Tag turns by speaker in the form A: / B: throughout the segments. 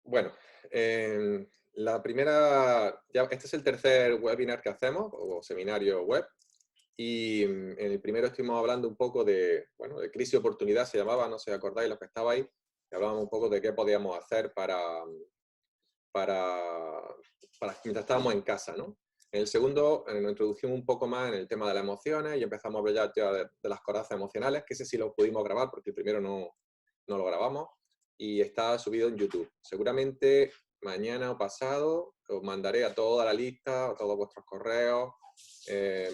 A: Bueno, la primera, ya, este es el tercer webinar que hacemos, o seminario web, y en el primero estuvimos hablando un poco de, bueno, de crisis y oportunidad, se llamaba, no sé si acordáis los que estabais, y hablábamos un poco de qué podíamos hacer para, mientras estábamos en casa, ¿no? En el segundo nos introducimos un poco más en el tema de las emociones y empezamos a hablar ya de las corazas emocionales, que ese sí lo pudimos grabar porque el primero no lo grabamos, y está subido en YouTube. Seguramente mañana o pasado os mandaré a toda la lista, a todos vuestros correos, eh,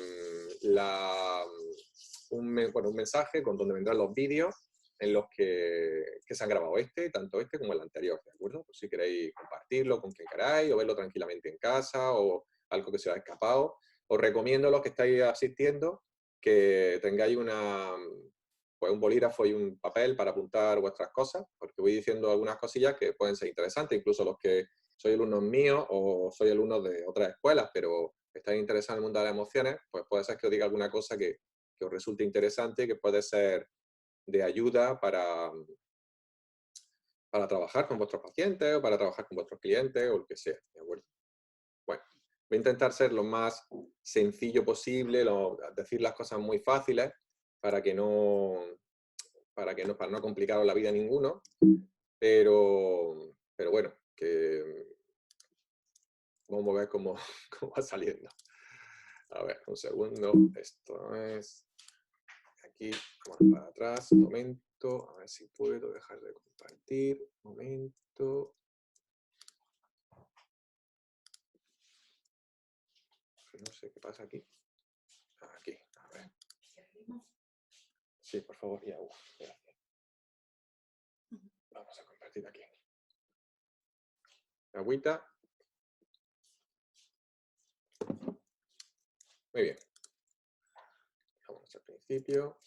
A: un mensaje con donde vendrán los vídeos en los que se han grabado tanto este como el anterior, ¿de acuerdo? Pues si queréis compartirlo con quien queráis, o verlo tranquilamente en casa, o algo que se os ha escapado, os recomiendo a los que estáis asistiendo que tengáis pues un bolígrafo y un papel para apuntar vuestras cosas, porque voy diciendo algunas cosillas que pueden ser interesantes, incluso los que sois alumnos míos o sois alumnos de otras escuelas, pero estáis interesados en el mundo de las emociones, pues puede ser que os diga alguna cosa que os resulte interesante y que puede ser de ayuda para trabajar con vuestros pacientes o para trabajar con vuestros clientes o lo que sea, ¿de acuerdo? Bueno, voy a intentar ser lo más sencillo posible, decir las cosas muy fáciles para para no complicaros la vida a ninguno, pero bueno, que vamos a ver cómo va saliendo. A ver, un segundo, esto es aquí, vamos para atrás, un momento, a ver si puedo dejar de compartir, un momento. No sé qué pasa aquí. Aquí, a ver. Sí, por favor, ya. Gracias. Vamos a compartir aquí. Agüita. Muy bien. Vamos al principio.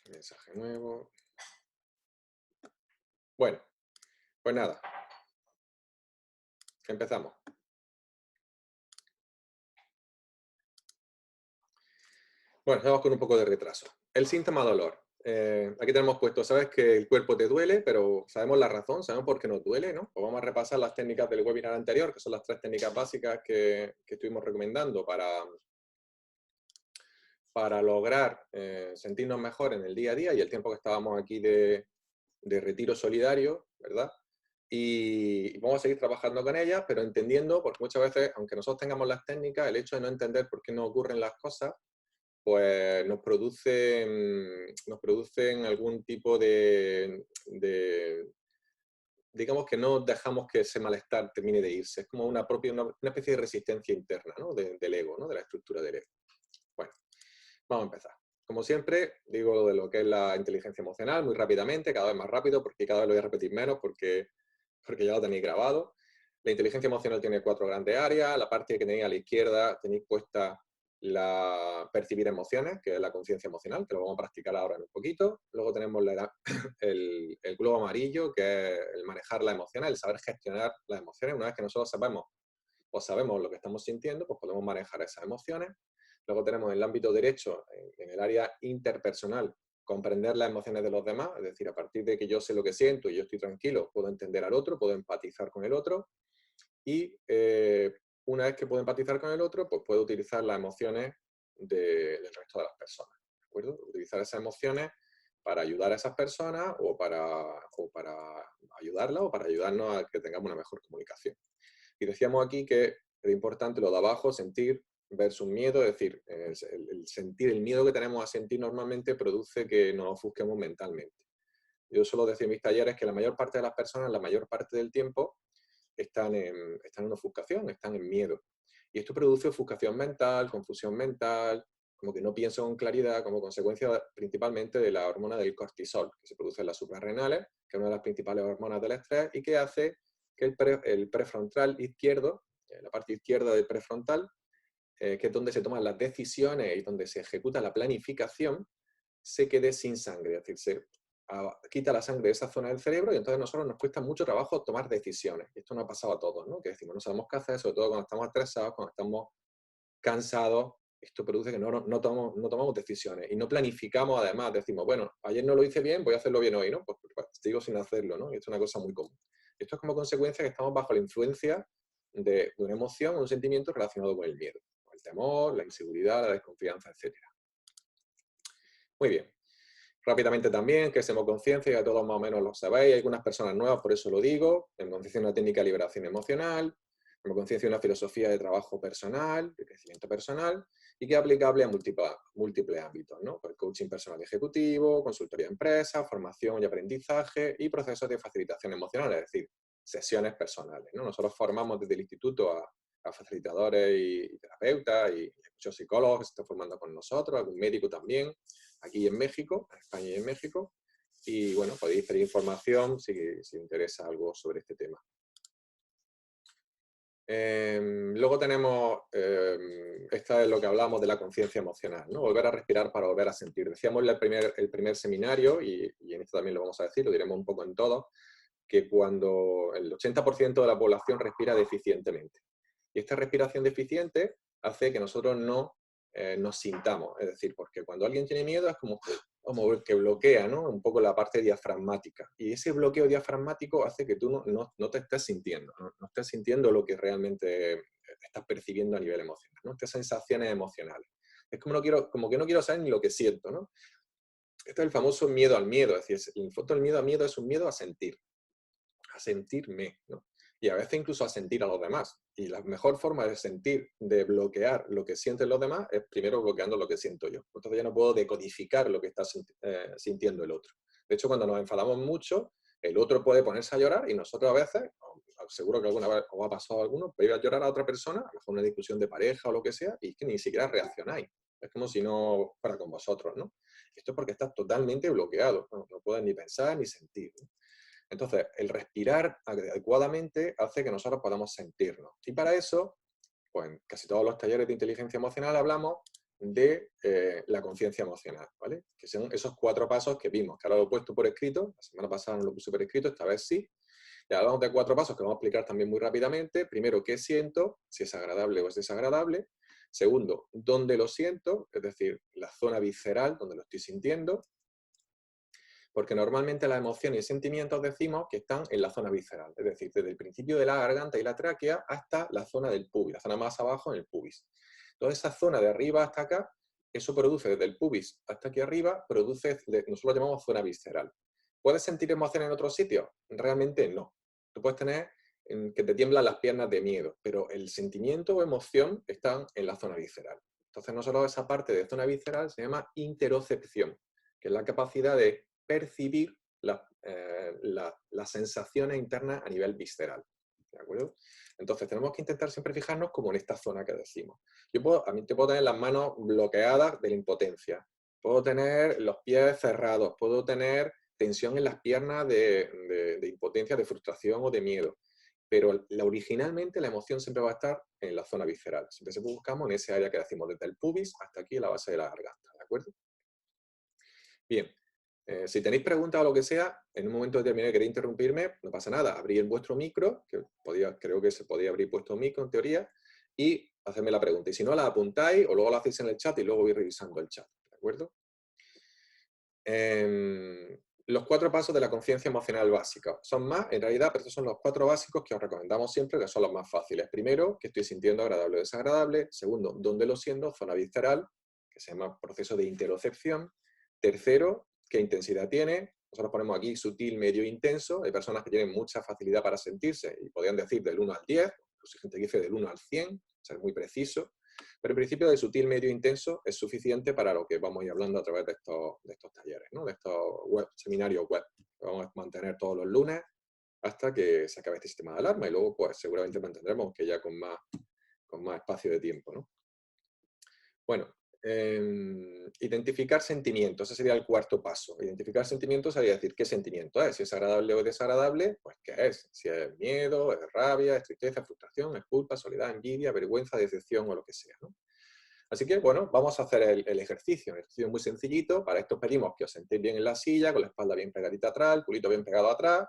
A: Mensaje nuevo. Bueno, pues nada. Empezamos. Bueno, estamos con un poco de retraso. El síntoma dolor. Aquí tenemos puesto, sabes que el cuerpo te duele, pero sabemos la razón, sabemos por qué nos duele, ¿no? Pues vamos a repasar las técnicas del webinar anterior, que son las 3 técnicas básicas que estuvimos recomendando para lograr sentirnos mejor en el día a día y el tiempo que estábamos aquí de retiro solidario, ¿verdad? Y vamos a seguir trabajando con ellas, pero entendiendo, porque muchas veces, aunque nosotros tengamos las técnicas, el hecho de no entender por qué no ocurren las cosas, pues nos producen algún tipo digamos que no dejamos que ese malestar termine de irse. Es como una especie de resistencia interna, ¿no? Del ego, ¿no? De la estructura del ego. Bueno, vamos a empezar. Como siempre, digo de lo que es la inteligencia emocional muy rápidamente, cada vez más rápido, porque cada vez lo voy a repetir menos, porque ya lo tenéis grabado. La inteligencia emocional tiene 4 grandes áreas. La parte que tenéis a la izquierda tenéis puesta la percibir emociones, que es la conciencia emocional, que lo vamos a practicar ahora en un poquito. Luego tenemos el globo amarillo, que es el manejar las emociones, el saber gestionar las emociones. Una vez que nosotros sabemos lo que estamos sintiendo, pues podemos manejar esas emociones. Luego tenemos en el ámbito derecho, en el área interpersonal, comprender las emociones de los demás, es decir, a partir de que yo sé lo que siento y yo estoy tranquilo, puedo entender al otro, puedo empatizar con el otro, y una vez que puedo empatizar con el otro, pues puedo utilizar las emociones del resto de las personas, ¿de acuerdo? Utilizar esas emociones para ayudar a esas personas o para ayudarlas o para ayudarnos a que tengamos una mejor comunicación. Y decíamos aquí que era importante lo de abajo, sentir versus miedo, es decir, el sentir, el miedo que tenemos a sentir normalmente produce que nos ofusquemos mentalmente. Yo suelo decir en mis talleres que la mayor parte de las personas, la mayor parte del tiempo, están en ofuscación, están en miedo. Y esto produce ofuscación mental, confusión mental, como que no pienso con claridad, como consecuencia principalmente de la hormona del cortisol, que se produce en las suprarrenales, que es una de las principales hormonas del estrés, y que hace que el prefrontal izquierdo, la parte izquierda del prefrontal, que es donde se toman las decisiones y donde se ejecuta la planificación, se quede sin sangre, es decir, se quita la sangre de esa zona del cerebro y entonces a nosotros nos cuesta mucho trabajo tomar decisiones. Y esto nos ha pasado a todos, ¿no? Que decimos, no sabemos qué hacer, sobre todo cuando estamos estresados, cuando estamos cansados esto produce que no tomamos decisiones y no planificamos además. Decimos, bueno, ayer no lo hice bien, voy a hacerlo bien hoy, ¿no? Pues sigo sin hacerlo, ¿no? Y esto es una cosa muy común. Esto es como consecuencia que estamos bajo la influencia de una emoción o un sentimiento relacionado con el miedo, con el temor, la inseguridad, la desconfianza, etcétera. Muy bien. Rápidamente también, que hacemos conciencia, ya todos más o menos lo sabéis, hay algunas personas nuevas, por eso lo digo. En conciencia una técnica de liberación emocional, en conciencia una filosofía de trabajo personal, de crecimiento personal, y que es aplicable a múltiples ámbitos, ¿no? Pues coaching personal ejecutivo, consultoría de empresas, formación y aprendizaje, y procesos de facilitación emocional, es decir, sesiones personales, ¿no? Nosotros formamos desde el instituto a facilitadores y terapeutas, y muchos psicólogos que se están formando con nosotros, algún médico también, aquí en México, en España y en México. Y bueno, podéis pedir información si interesa algo sobre este tema. Luego tenemos, esta es lo que hablamos de la conciencia emocional, ¿no? Volver a respirar para volver a sentir. Decíamos en el primer seminario, y en esto también lo vamos a decir, lo diremos un poco en todo, que cuando el 80% de la población respira deficientemente. Y esta respiración deficiente hace que nosotros no nos sintamos. Es decir, porque cuando alguien tiene miedo es como que bloquea, ¿no? Un poco la parte diafragmática. Y ese bloqueo diafragmático hace que tú no te estés sintiendo, no estés sintiendo lo que realmente estás percibiendo a nivel emocional, ¿no? Estas sensaciones emocionales. Es como que no quiero saber ni lo que siento, ¿no? Este es el famoso miedo al miedo. Es decir, el fondo del miedo al miedo es un miedo a sentirme, ¿no? Y a veces incluso a sentir a los demás. Y la mejor forma de sentir, de bloquear lo que sienten los demás, es primero bloqueando lo que siento yo. Entonces ya no puedo decodificar lo que está sintiendo el otro. De hecho, cuando nos enfadamos mucho, el otro puede ponerse a llorar y nosotros a veces, seguro que alguna vez os ha pasado a alguno, veis a llorar a otra persona, a lo mejor una discusión de pareja o lo que sea, y es que ni siquiera reaccionáis. Es como si no fuera con vosotros, ¿no? Esto es porque estás totalmente bloqueado, no puedes ni pensar ni sentir, ¿no? Entonces, el respirar adecuadamente hace que nosotros podamos sentirnos. Y para eso, pues en casi todos los talleres de inteligencia emocional hablamos de la conciencia emocional, ¿vale? Que son esos 4 pasos que vimos, que ahora lo he puesto por escrito, la semana pasada no lo puse por escrito, esta vez sí. Y hablamos de 4 pasos que vamos a explicar también muy rápidamente. Primero, ¿qué siento? Si es agradable o es desagradable. Segundo, ¿dónde lo siento? Es decir, la zona visceral, donde lo estoy sintiendo. Porque normalmente las emociones y sentimientos decimos que están en la zona visceral, es decir, desde el principio de la garganta y la tráquea hasta la zona del pubis, la zona más abajo en el pubis. Toda esa zona de arriba hasta acá, eso produce desde el pubis hasta aquí arriba, nosotros lo llamamos zona visceral. ¿Puedes sentir emociones en otros sitios? Realmente no. Tú puedes tener que te tiemblan las piernas de miedo, pero el sentimiento o emoción están en la zona visceral. Entonces nosotros esa parte de zona visceral se llama interocepción, que es la capacidad de percibir las sensaciones internas a nivel visceral. ¿De acuerdo? Entonces tenemos que intentar siempre fijarnos como en esta zona que decimos. A mí te puedo tener las manos bloqueadas de la impotencia, puedo tener los pies cerrados, puedo tener tensión en las piernas de impotencia, de frustración o de miedo. Pero originalmente la emoción siempre va a estar en la zona visceral. Siempre buscamos en ese área que decimos, desde el pubis hasta aquí, la base de la garganta. ¿De acuerdo? Bien. Si tenéis preguntas o lo que sea, en un momento determinado queréis interrumpirme, no pasa nada. Abrid vuestro micro, creo que se podía abrir vuestro micro en teoría, y hacedme la pregunta. Y si no, la apuntáis o luego la hacéis en el chat y luego voy revisando el chat. ¿De acuerdo? Los 4 pasos de la conciencia emocional básica. Son más, en realidad, pero estos son los 4 básicos que os recomendamos siempre, que son los más fáciles. Primero, que estoy sintiendo agradable o desagradable. Segundo, dónde lo siento, zona visceral, que se llama proceso de interocepción. Tercero, qué intensidad tiene. Nosotros ponemos aquí sutil, medio, intenso. Hay personas que tienen mucha facilidad para sentirse y podrían decir del 1 al 10, incluso hay gente que dice del 1 al 100, ser muy preciso. Pero el principio de sutil, medio, intenso es suficiente para lo que vamos a ir hablando a través de estos talleres, ¿no? De estos seminarios web que vamos a mantener todos los lunes hasta que se acabe este sistema de alarma y luego pues seguramente mantendremos que ya con más espacio de tiempo, ¿no? Bueno, identificar sentimientos, ese sería el 4º paso. Identificar sentimientos sería decir qué sentimiento es, si es agradable o desagradable, pues qué es, si es miedo, es rabia, es tristeza, es frustración, es culpa, soledad, envidia, vergüenza, decepción o lo que sea, ¿no? Así que, bueno, vamos a hacer el ejercicio. Un ejercicio muy sencillito. Para esto pedimos que os sentéis bien en la silla, con la espalda bien pegadita atrás, el culito bien pegado atrás.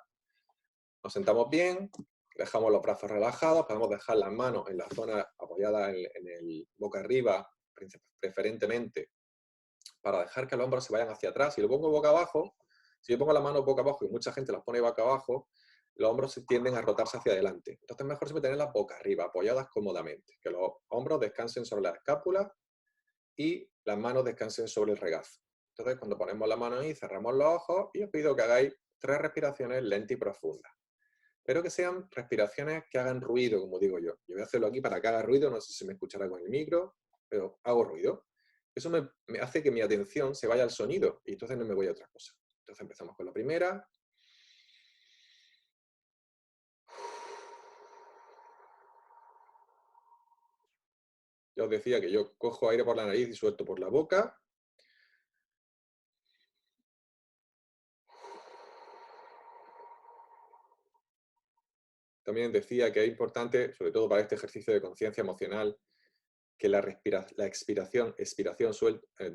A: Nos sentamos bien, dejamos los brazos relajados, podemos dejar las manos en la zona apoyada en el boca arriba preferentemente para dejar que los hombros se vayan hacia atrás. Si lo pongo boca abajo, si yo pongo la mano boca abajo y mucha gente las pone boca abajo, los hombros se tienden a rotarse hacia adelante. Entonces es mejor siempre tenerlas boca arriba, apoyadas cómodamente. Que los hombros descansen sobre la escápula y las manos descansen sobre el regazo. Entonces cuando ponemos la mano ahí, cerramos los ojos y os pido que hagáis 3 respiraciones lentas y profundas. Pero que sean respiraciones que hagan ruido, como digo yo. Yo voy a hacerlo aquí para que haga ruido, no sé si me escuchará con el micro, pero hago ruido. Eso me hace que mi atención se vaya al sonido y entonces no me voy a otra cosa. Entonces empezamos con la primera. Ya os decía que yo cojo aire por la nariz y suelto por la boca. También decía que es importante, sobre todo para este ejercicio de conciencia emocional, que la expiración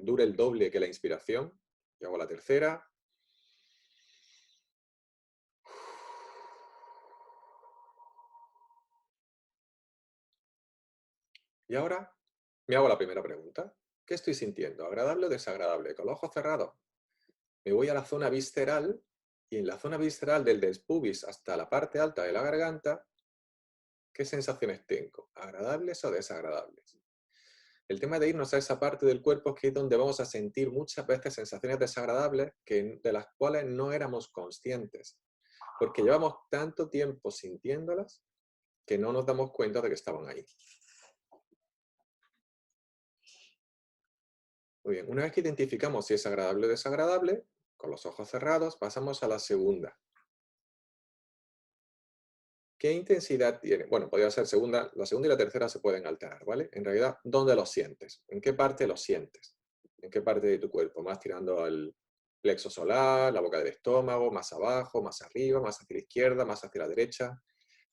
A: dure el doble que la inspiración. Y hago la tercera. Y ahora me hago la primera pregunta. ¿Qué estoy sintiendo? ¿Agradable o desagradable? Con los ojos cerrados. Me voy a la zona visceral y en la zona visceral del pubis hasta la parte alta de la garganta, ¿qué sensaciones tengo? ¿Agradables o desagradables? El tema de irnos a esa parte del cuerpo es que es donde vamos a sentir muchas veces sensaciones desagradables de las cuales no éramos conscientes, porque llevamos tanto tiempo sintiéndolas que no nos damos cuenta de que estaban ahí. Muy bien, una vez que identificamos si es agradable o desagradable, con los ojos cerrados pasamos a la segunda. ¿Qué intensidad tiene? Bueno, podría ser la segunda y la tercera se pueden alterar, ¿vale? En realidad, ¿dónde lo sientes? ¿En qué parte lo sientes? ¿En qué parte de tu cuerpo? ¿Más tirando al plexo solar, la boca del estómago, más abajo, más arriba, más hacia la izquierda, más hacia la derecha,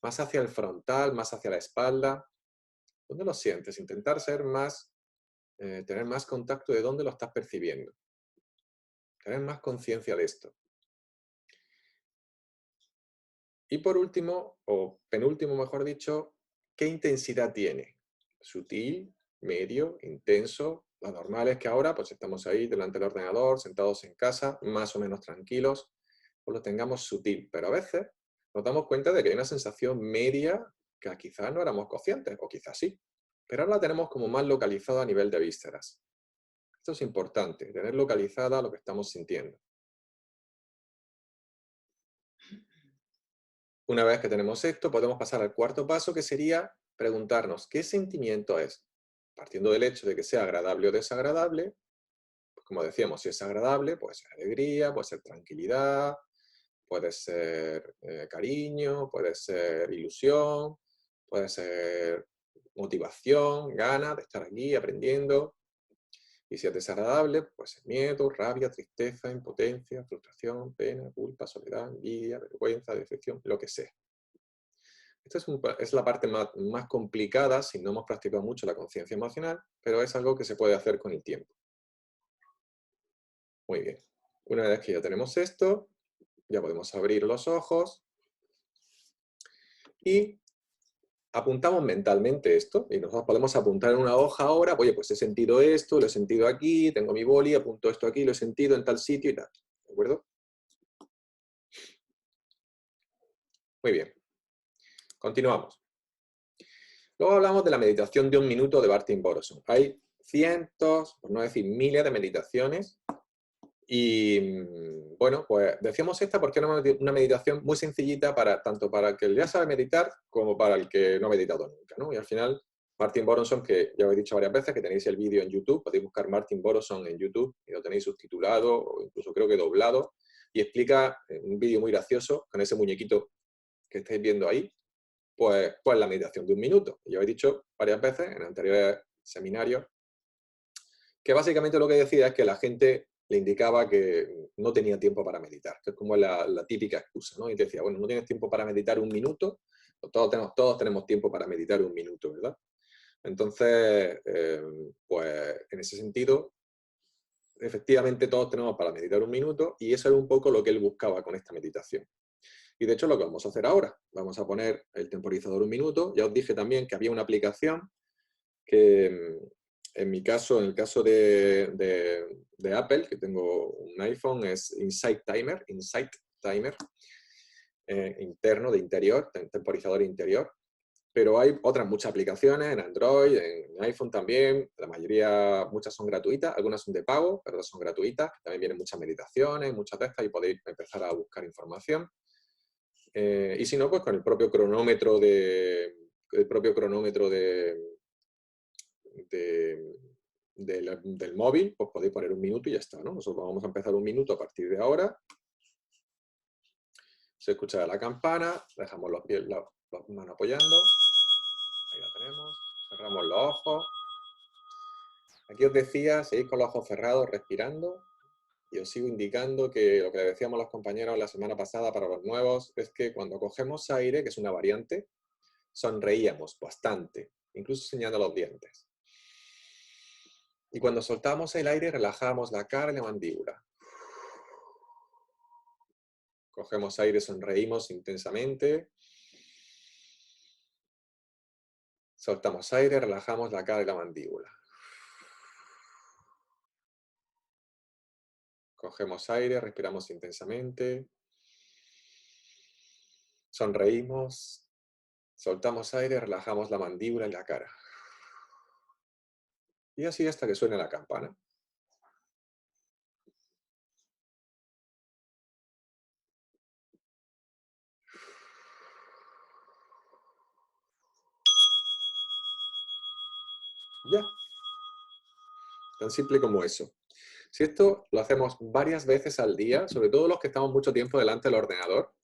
A: más hacia el frontal, más hacia la espalda? ¿Dónde lo sientes? Intentar tener más contacto de dónde lo estás percibiendo. Tener más conciencia de esto. Y por último, o penúltimo mejor dicho, ¿qué intensidad tiene? Sutil, medio, intenso. Lo normal es que ahora pues estamos ahí delante del ordenador, sentados en casa, más o menos tranquilos, pues lo tengamos sutil. Pero a veces nos damos cuenta de que hay una sensación media que quizás no éramos conscientes, o quizás sí. Pero ahora la tenemos como más localizada a nivel de vísceras. Esto es importante, tener localizada lo que estamos sintiendo. Una vez que tenemos esto, podemos pasar al cuarto paso, que sería preguntarnos qué sentimiento es. Partiendo del hecho de que sea agradable o desagradable, pues como decíamos, si es agradable, puede ser alegría, puede ser tranquilidad, puede ser cariño, puede ser ilusión, puede ser motivación, ganas de estar aquí aprendiendo. Y si es desagradable, pues es miedo, rabia, tristeza, impotencia, frustración, pena, culpa, soledad, envidia, vergüenza, decepción, lo que sea. Esta es la parte más complicada si no hemos practicado mucho la conciencia emocional, pero es algo que se puede hacer con el tiempo. Muy bien. Una vez que ya tenemos esto, ya podemos abrir los ojos y apuntamos mentalmente esto. Y nosotros podemos apuntar en una hoja ahora, oye, pues he sentido esto, lo he sentido aquí, tengo mi boli, apunto esto aquí, lo he sentido en tal sitio y tal. ¿De acuerdo? Muy bien. Continuamos. Luego hablamos de la meditación de 1 minuto de Martin Boroson. Hay cientos, por no decir miles de meditaciones. Y bueno, pues decíamos esta porque es una meditación muy sencillita tanto para el que ya sabe meditar como para el que no ha meditado nunca, ¿no? Y al final, Martin Boroson, que ya os he dicho varias veces que tenéis el vídeo en YouTube, podéis buscar Martin Boroson en YouTube y lo tenéis subtitulado o incluso creo que doblado, y explica en un vídeo muy gracioso con ese muñequito que estáis viendo ahí, pues la meditación de 1 minuto. Y yo he dicho varias veces en anteriores seminarios que básicamente lo que decía es que la gente le indicaba que no tenía tiempo para meditar, que es como la típica excusa, ¿no? Y te decía, bueno, ¿no tienes tiempo para meditar 1 minuto? Pues todos tenemos tiempo para meditar 1 minuto, ¿verdad? Entonces, pues en ese sentido, efectivamente todos tenemos para meditar 1 minuto y eso era un poco lo que él buscaba con esta meditación. Y de hecho lo que vamos a hacer ahora, vamos a poner el temporizador 1 minuto. Ya os dije también que había una aplicación que en mi caso, en el caso de Apple, que tengo un iPhone, es Insight Timer, interno, de interior, temporizador interior. Pero hay otras muchas aplicaciones en Android, en iPhone también. La mayoría, muchas son gratuitas, algunas son de pago, pero otras son gratuitas. También vienen muchas meditaciones, muchas de estas, y podéis empezar a buscar información. Y si no, pues con el propio cronómetro del móvil, pues podéis poner un minuto y ya está, ¿no? Nosotros vamos a empezar un minuto a partir de ahora. Se escucha la campana, dejamos los pies, las manos apoyando. Ahí la tenemos. Cerramos los ojos. Aquí os decía, seguís con los ojos cerrados, respirando. Y os sigo indicando que lo que decíamos los compañeros la semana pasada para los nuevos es que cuando cogemos aire, que es una variante, sonreíamos bastante, incluso enseñando los dientes. Y cuando soltamos el aire, relajamos la cara y la mandíbula. Cogemos aire, sonreímos intensamente. Soltamos aire, relajamos la cara y la mandíbula. Cogemos aire, respiramos intensamente. Sonreímos. Soltamos aire, relajamos la mandíbula y la cara. Y así hasta que suene la campana. Ya. Tan simple como eso. Si esto lo hacemos varias veces al día, sobre todo los que estamos mucho tiempo delante del ordenador,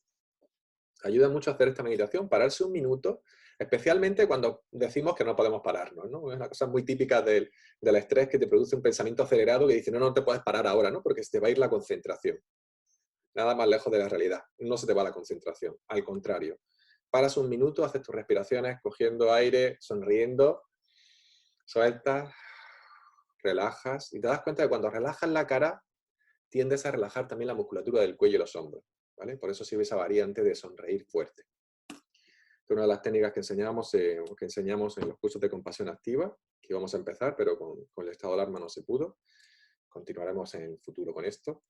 A: ayuda mucho a hacer esta meditación, pararse un minuto, especialmente cuando decimos que no podemos pararnos, ¿no? Es una cosa muy típica del estrés, que te produce un pensamiento acelerado que dice, no, no te puedes parar ahora, ¿no? Porque se te va a ir la concentración. Nada más lejos de la realidad. No se te va la concentración, al contrario. Paras un minuto, haces tus respiraciones, cogiendo aire, sonriendo, sueltas, relajas, y te das cuenta de que cuando relajas la cara, tiendes a relajar también la musculatura del cuello y los hombros, ¿vale? Por eso sirve esa variante de sonreír fuerte. Es una de las técnicas que enseñamos en los cursos de compasión activa, que íbamos a empezar, pero con el estado de alarma no se pudo. Continuaremos en el futuro con esto.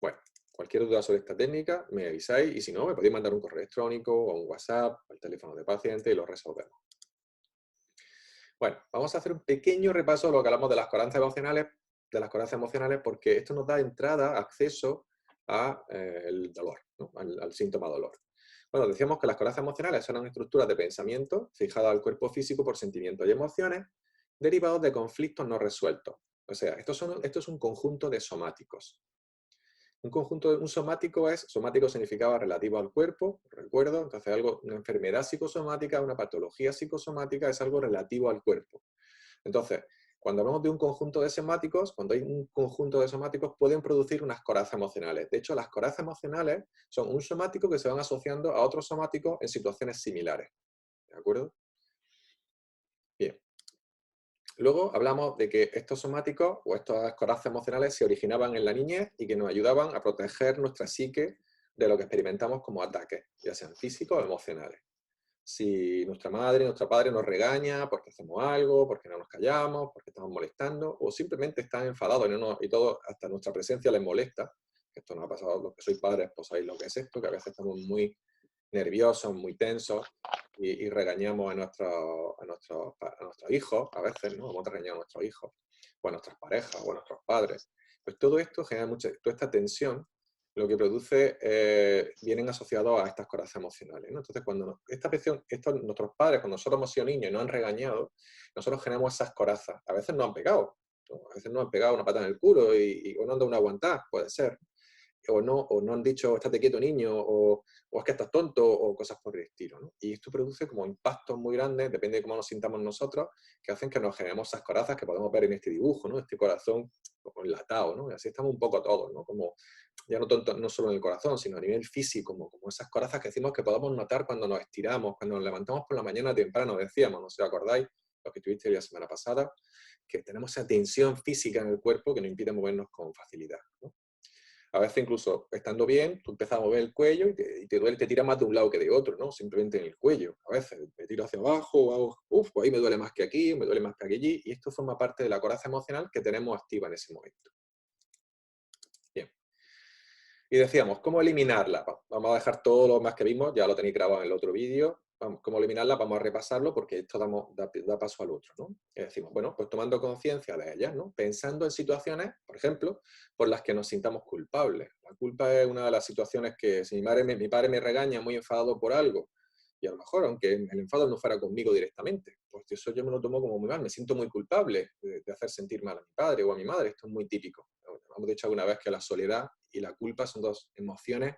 A: Bueno, cualquier duda sobre esta técnica, me avisáis, y si no, me podéis mandar un correo electrónico o un WhatsApp al teléfono de paciente y lo resolvemos. Bueno, vamos a hacer un pequeño repaso de lo que hablamos de las corazas emocionales, porque esto nos da entrada, acceso al dolor, ¿no? al síntoma dolor. Bueno, decíamos que las corazas emocionales son estructuras de pensamiento fijadas al cuerpo físico por sentimientos y emociones derivados de conflictos no resueltos. O sea, esto es un conjunto de somáticos. Un somático significaba relativo al cuerpo, recuerdo, entonces una enfermedad psicosomática, una patología psicosomática es algo relativo al cuerpo. Entonces, cuando hablamos de un conjunto de somáticos, cuando hay un conjunto de somáticos pueden producir unas corazas emocionales. De hecho, las corazas emocionales son un somático que se van asociando a otros somáticos en situaciones similares. ¿De acuerdo? Bien. Luego hablamos de que estos somáticos o estas corazas emocionales se originaban en la niñez y que nos ayudaban a proteger nuestra psique de lo que experimentamos como ataques, ya sean físicos o emocionales. Si nuestra madre, nuestro padre nos regaña porque hacemos algo, porque no nos callamos, porque estamos molestando, o simplemente están enfadados y todo, hasta nuestra presencia les molesta, que esto nos ha pasado a los que sois padres, pues sabéis lo que es esto, que a veces estamos muy nerviosos, muy tensos, y regañamos a nuestros hijos, a veces, ¿no? Hemos regañado a nuestros hijos, o a nuestras parejas, o a nuestros padres. Pues todo esto genera toda esta tensión, lo que produce, vienen asociados a estas corazas emocionales, ¿no? Entonces, cuando nuestros padres, cuando nosotros hemos sido niños y nos han regañado, nosotros generamos esas corazas. A veces nos han pegado, ¿no? A veces nos han pegado una pata en el culo o no han dado una aguantada, puede ser. O no han dicho, estate quieto niño, o es que estás tonto, o cosas por el estilo, ¿no? Y esto produce como impactos muy grandes, depende de cómo nos sintamos nosotros, que hacen que nos generemos esas corazas que podemos ver en este dibujo, ¿no? Este corazón como enlatado, ¿no? Y así estamos un poco todos, ¿no? Como, ya no solo en el corazón, sino a nivel físico, como esas corazas que decimos que podemos notar cuando nos estiramos, cuando nos levantamos por la mañana temprano, decíamos, no sé si os acordáis, los que estuviste la semana pasada, que tenemos esa tensión física en el cuerpo que nos impide movernos con facilidad, ¿no? A veces incluso estando bien, tú empiezas a mover el cuello y te duele, te tira más de un lado que de otro, ¿no? Simplemente en el cuello. A veces me tiro hacia abajo, hago, pues ahí me duele más que aquí, me duele más que allí, y esto forma parte de la coraza emocional que tenemos activa en ese momento. Bien. Y decíamos, ¿cómo eliminarla? Vamos a dejar todo lo más que vimos, ya lo tenéis grabado en el otro vídeo. ¿Cómo eliminarla? Vamos a repasarlo porque esto da paso al otro, ¿no? Y decimos, bueno, pues tomando conciencia de ellas, ¿no? Pensando en situaciones, por ejemplo, por las que nos sintamos culpables. La culpa es una de las situaciones que si mi padre me regaña muy enfadado por algo, y a lo mejor, aunque el enfado no fuera conmigo directamente, pues eso yo me lo tomo como muy mal, me siento muy culpable de hacer sentir mal a mi padre o a mi madre, esto es muy típico. Hemos dicho alguna vez que la soledad y la culpa son dos emociones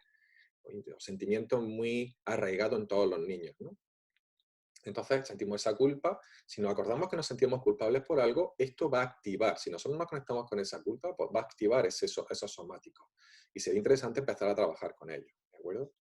A: o sentimientos muy arraigados en todos los niños, ¿no? Entonces sentimos esa culpa, si nos acordamos que nos sentimos culpables por algo, esto va a activar, si nosotros nos conectamos con esa culpa, pues va a activar esos somáticos. Y sería interesante empezar a trabajar con ellos, ¿de acuerdo?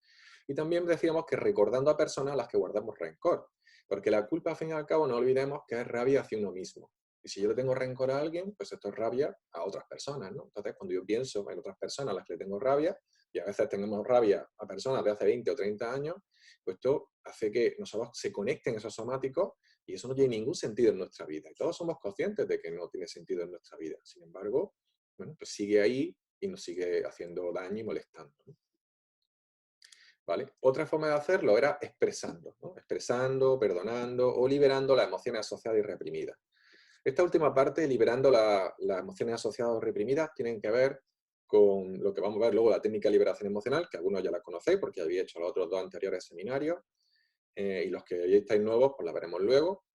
A: Y también decíamos que recordando a personas a las que guardamos rencor, porque la culpa, al fin y al cabo, no olvidemos que es rabia hacia uno mismo. Y si yo le tengo rencor a alguien, pues esto es rabia a otras personas, ¿no? Entonces, cuando yo pienso en otras personas a las que le tengo rabia, y a veces tenemos rabia a personas de hace 20 o 30 años, pues esto hace que nosotros se conecten esos somáticos y eso no tiene ningún sentido en nuestra vida. Y todos somos conscientes de que no tiene sentido en nuestra vida. Sin embargo, bueno, pues sigue ahí y nos sigue haciendo daño y molestando, ¿no? ¿Vale? Otra forma de hacerlo era expresando, ¿no? Expresando, perdonando o liberando las emociones asociadas y reprimidas. Esta última parte, liberando las emociones asociadas o reprimidas, tienen que ver con lo que vamos a ver luego, la técnica de liberación emocional, que algunos ya la conocéis porque había hecho los otros dos anteriores seminarios, y los que estáis nuevos, pues la veremos luego.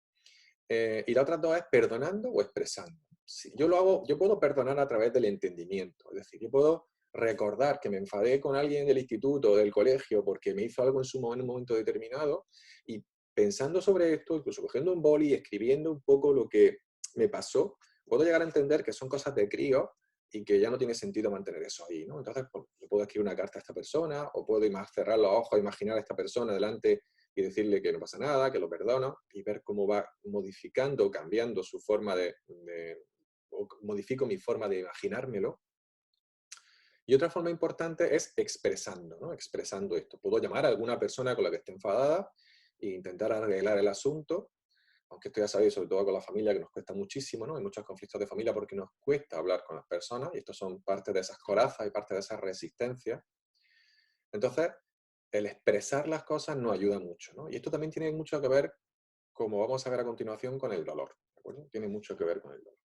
A: Y las otras dos es perdonando o expresando. Si yo lo hago, yo puedo perdonar a través del entendimiento, es decir, yo puedo recordar que me enfadé con alguien del instituto o del colegio porque me hizo algo en un momento determinado y pensando sobre esto, incluso cogiendo un boli y escribiendo un poco lo que me pasó, puedo llegar a entender que son cosas de crío y que ya no tiene sentido mantener eso ahí, ¿no? Entonces, pues, le puedo escribir una carta a esta persona o puedo cerrar los ojos, imaginar a esta persona delante y decirle que no pasa nada, que lo perdono y ver cómo va modificando, cambiando su forma o modifico mi forma de imaginármelo. Y otra forma importante es expresando, ¿no? Expresando esto. Puedo llamar a alguna persona con la que esté enfadada e intentar arreglar el asunto, aunque esto ya sabéis, sobre todo con la familia, que nos cuesta muchísimo, ¿no? Hay muchos conflictos de familia porque nos cuesta hablar con las personas y estos son parte de esas corazas y parte de esas resistencias. Entonces, el expresar las cosas nos ayuda mucho, ¿no? Y esto también tiene mucho que ver, como vamos a ver a continuación, con el dolor, ¿de acuerdo? Tiene mucho que ver con el dolor.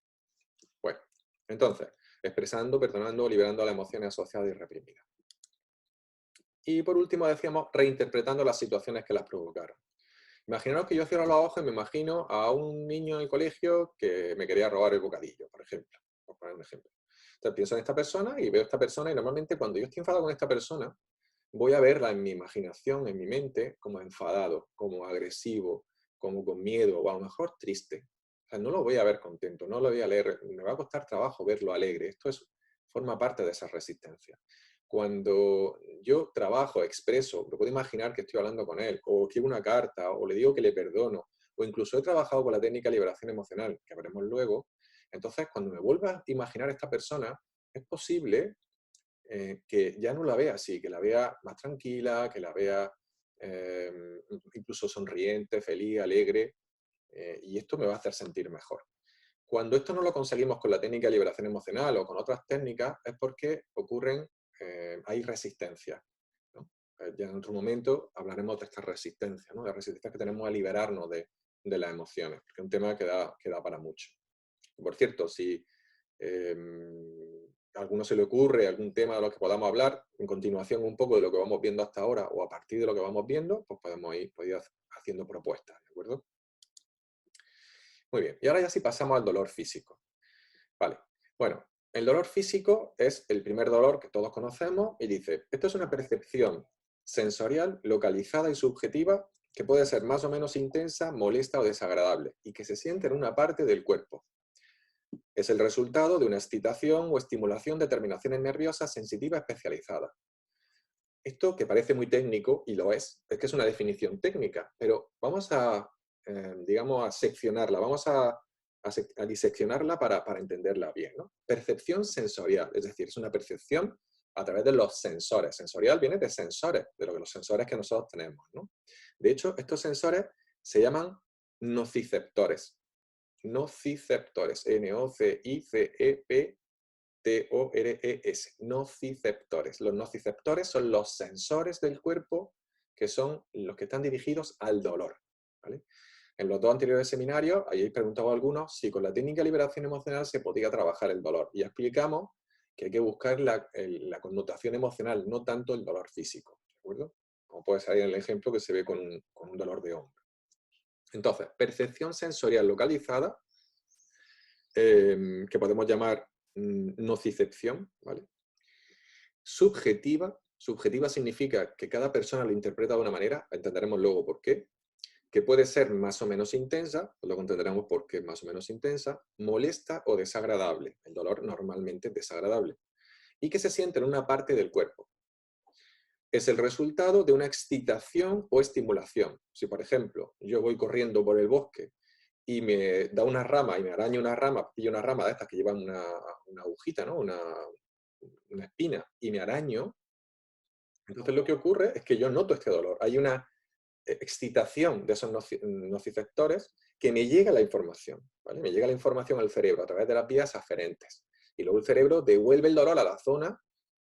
A: Bueno, entonces, expresando, perdonando, liberando las emociones asociadas y reprimidas. Y por último decíamos, reinterpretando las situaciones que las provocaron. Imaginaos que yo cierro los ojos y me imagino a un niño en el colegio que me quería robar el bocadillo, por ejemplo. Por poner un ejemplo. Entonces pienso en esta persona y veo a esta persona y normalmente cuando yo estoy enfadado con esta persona, voy a verla en mi imaginación, en mi mente, como enfadado, como agresivo, como con miedo o a lo mejor triste. O sea, no lo voy a ver contento, no lo voy a leer, me va a costar trabajo verlo alegre. Forma parte de esa resistencia. Cuando yo trabajo, expreso, me puedo imaginar que estoy hablando con él, o escribo una carta, o le digo que le perdono, o incluso he trabajado con la técnica de liberación emocional, que veremos luego, entonces cuando me vuelva a imaginar a esta persona, es posible que ya no la vea así, que la vea más tranquila, que la vea incluso sonriente, feliz, alegre, y esto me va a hacer sentir mejor. Cuando esto no lo conseguimos con la técnica de liberación emocional o con otras técnicas, es porque hay resistencia, ¿no? Ya en otro momento hablaremos de esta resistencia, ¿no? De la resistencia que tenemos a liberarnos de las emociones, porque es un tema que da para mucho. Por cierto, si a alguno se le ocurre algún tema de lo que podamos hablar, en continuación un poco de lo que vamos viendo hasta ahora o a partir de lo que vamos viendo, pues podemos ir haciendo propuestas, ¿de acuerdo? Muy bien, y ahora ya sí pasamos al dolor físico. Vale, bueno, el dolor físico es el primer dolor que todos conocemos y dice, esto es una percepción sensorial, localizada y subjetiva que puede ser más o menos intensa, molesta o desagradable y que se siente en una parte del cuerpo. Es el resultado de una excitación o estimulación de terminaciones nerviosas sensitivas especializadas. Esto, que parece muy técnico, y lo es que es una definición técnica, pero vamos digamos, a seccionarla, vamos a diseccionarla para entenderla bien, ¿no? Percepción sensorial, es decir, es una percepción a través de los sensores. Sensorial viene de sensores, de los sensores que nosotros tenemos, ¿no? De hecho, estos sensores se llaman nociceptores. Nociceptores. N-O-C-I-C-E-P-T-O-R-E-S. Nociceptores. Los nociceptores son los sensores del cuerpo que son los que están dirigidos al dolor, ¿vale? En los dos anteriores seminarios, habéis preguntado a algunos si con la técnica de liberación emocional se podía trabajar el dolor. Y explicamos que hay que buscar la connotación emocional, no tanto el dolor físico, ¿de acuerdo? Como puede salir en el ejemplo que se ve con un dolor de hombro. Entonces, percepción sensorial localizada, que podemos llamar nocicepción, ¿vale? Subjetiva. Subjetiva significa que cada persona lo interpreta de una manera, entenderemos luego por qué, que puede ser más o menos intensa, luego entenderemos por qué es más o menos intensa, molesta o desagradable. El dolor normalmente es desagradable. Y que se siente en una parte del cuerpo. Es el resultado de una excitación o estimulación. Si, por ejemplo, yo voy corriendo por el bosque y me da una rama y me araña una rama, pillo una rama de estas que llevan una agujita, ¿no? Una espina, y me araño, entonces lo que ocurre es que yo noto este dolor. Hay una excitación de esos nociceptores que me llega la información, ¿vale? Me llega la información al cerebro a través de las vías aferentes. Y luego el cerebro devuelve el dolor a la zona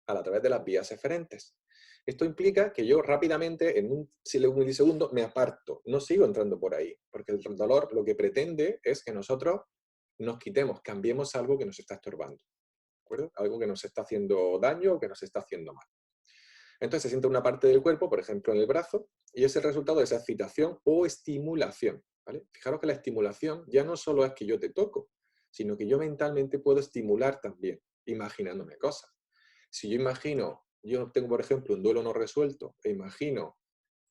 A: a través de las vías eferentes. Esto implica que yo rápidamente, en un milisegundo, me aparto. No sigo entrando por ahí, porque el dolor lo que pretende es que nosotros nos quitemos, cambiemos algo que nos está estorbando, ¿de acuerdo? Algo que nos está haciendo daño o que nos está haciendo mal. Entonces se siente una parte del cuerpo, por ejemplo en el brazo, y es el resultado de esa excitación o estimulación, ¿vale? Fijaros que la estimulación ya no solo es que yo te toco, sino que yo mentalmente puedo estimular también, imaginándome cosas. Si yo imagino, yo tengo por ejemplo un duelo no resuelto, e imagino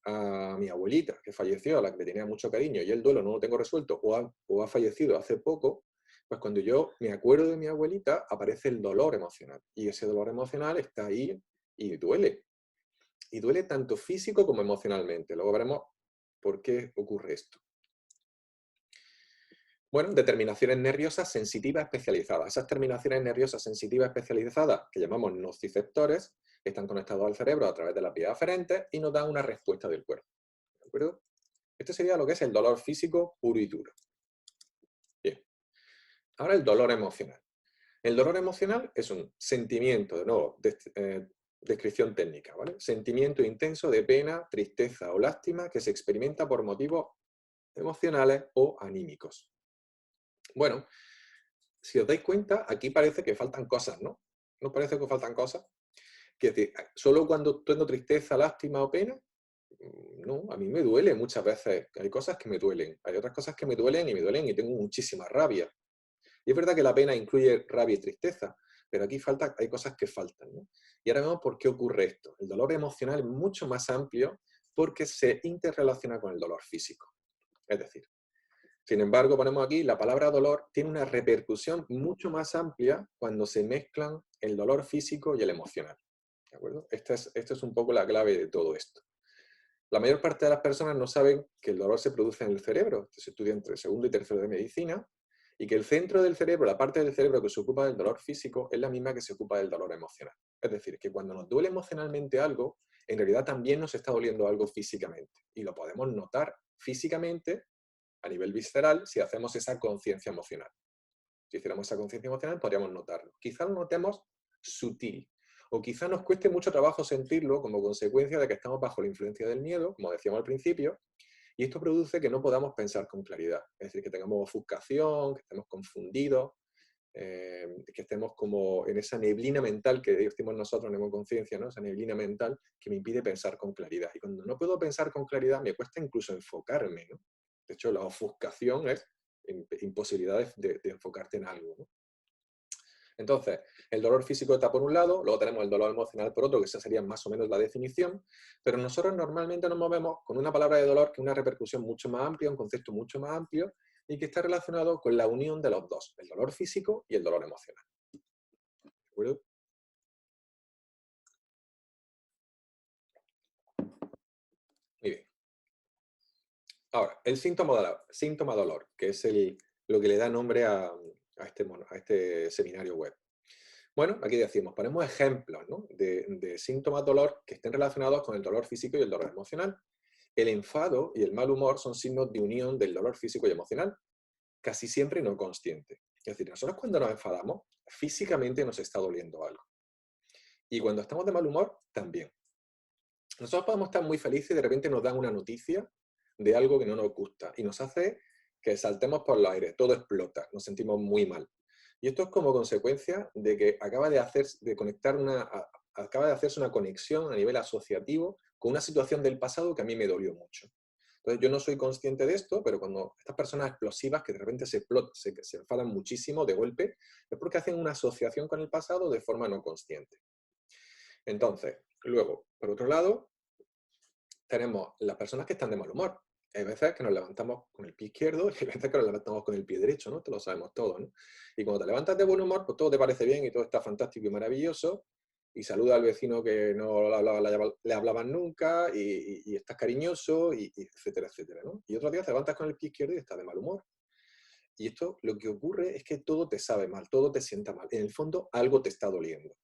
A: a mi abuelita que falleció, a la que le tenía mucho cariño, y el duelo no lo tengo resuelto, o ha fallecido hace poco, pues cuando yo me acuerdo de mi abuelita, aparece el dolor emocional. Y ese dolor emocional está ahí y duele. Y duele tanto físico como emocionalmente. Luego veremos por qué ocurre esto. Bueno, determinaciones nerviosas sensitivas especializadas. Esas terminaciones nerviosas sensitivas especializadas, que llamamos nociceptores, están conectados al cerebro a través de las vías aferentes y nos dan una respuesta del cuerpo. ¿De acuerdo? Esto sería lo que es el dolor físico puro y duro. Bien. Ahora el dolor emocional. El dolor emocional es un sentimiento, de nuevo, descripción técnica, ¿vale? Sentimiento intenso de pena, tristeza o lástima que se experimenta por motivos emocionales o anímicos. Bueno, si os dais cuenta, aquí parece que faltan cosas, ¿no? ¿No parece que faltan cosas? Que decir, ¿solo cuando tengo tristeza, lástima o pena? No, a mí me duele muchas veces. Hay cosas que me duelen. Hay otras cosas que me duelen y tengo muchísima rabia. Y es verdad que la pena incluye rabia y tristeza, pero aquí hay cosas que faltan, ¿no? Y ahora vemos por qué ocurre esto. El dolor emocional es mucho más amplio porque se interrelaciona con el dolor físico. Es decir, sin embargo, ponemos aquí, la palabra dolor tiene una repercusión mucho más amplia cuando se mezclan el dolor físico y el emocional. ¿De acuerdo? Esta es un poco la clave de todo esto. La mayor parte de las personas no saben que el dolor se produce en el cerebro. Esto se estudia entre segundo y tercero de medicina, y que el centro del cerebro, la parte del cerebro que se ocupa del dolor físico, es la misma que se ocupa del dolor emocional. Es decir, que cuando nos duele emocionalmente algo, en realidad también nos está doliendo algo físicamente. Y lo podemos notar físicamente a nivel visceral si hacemos esa conciencia emocional. Si hiciéramos esa conciencia emocional podríamos notarlo. Quizá lo notemos sutil, o quizá nos cueste mucho trabajo sentirlo como consecuencia de que estamos bajo la influencia del miedo, como decíamos al principio, y esto produce que no podamos pensar con claridad. Es decir, que tengamos ofuscación, que estemos confundidos, que estemos como en esa neblina mental que decimos nosotros, en conciencia, ¿no? Esa neblina mental que me impide pensar con claridad. Y cuando no puedo pensar con claridad, me cuesta incluso enfocarme, ¿no? De hecho, la ofuscación es imposibilidad de enfocarte en algo, ¿no? Entonces, el dolor físico está por un lado, luego tenemos el dolor emocional por otro, que esa sería más o menos la definición, pero nosotros normalmente nos movemos con una palabra de dolor que es una repercusión mucho más amplia, un concepto mucho más amplio, y que está relacionado con la unión de los dos, el dolor físico y el dolor emocional. ¿De acuerdo? Muy bien. Ahora, el síntoma dolor, que es lo que le da nombre a este seminario web. Bueno, aquí decimos, ponemos ejemplos, ¿no?, de síntomas de dolor que estén relacionados con el dolor físico y el dolor emocional. El enfado y el mal humor son signos de unión del dolor físico y emocional, casi siempre no consciente. Es decir, nosotros cuando nos enfadamos, físicamente nos está doliendo algo. Y cuando estamos de mal humor, también. Nosotros podemos estar muy felices y de repente nos dan una noticia de algo que no nos gusta y nos hace que saltemos por los aires, todo explota, nos sentimos muy mal. Y esto es como consecuencia de que acaba de hacerse una conexión a nivel asociativo con una situación del pasado que a mí me dolió mucho. Entonces yo no soy consciente de esto, pero cuando estas personas explosivas que de repente se enfadan muchísimo de golpe, es porque hacen una asociación con el pasado de forma no consciente. Entonces, luego, por otro lado, tenemos las personas que están de mal humor. Hay veces que nos levantamos con el pie izquierdo y hay veces que nos levantamos con el pie derecho, ¿no? Esto lo sabemos todos, ¿no? Y cuando te levantas de buen humor, pues todo te parece bien y todo está fantástico y maravilloso, y saluda al vecino que no le hablaban nunca, y estás cariñoso, y etcétera, etcétera, ¿no? Y otro día te levantas con el pie izquierdo y estás de mal humor. Y esto lo que ocurre es que todo te sabe mal, todo te sienta mal. En el fondo, algo te está doliendo,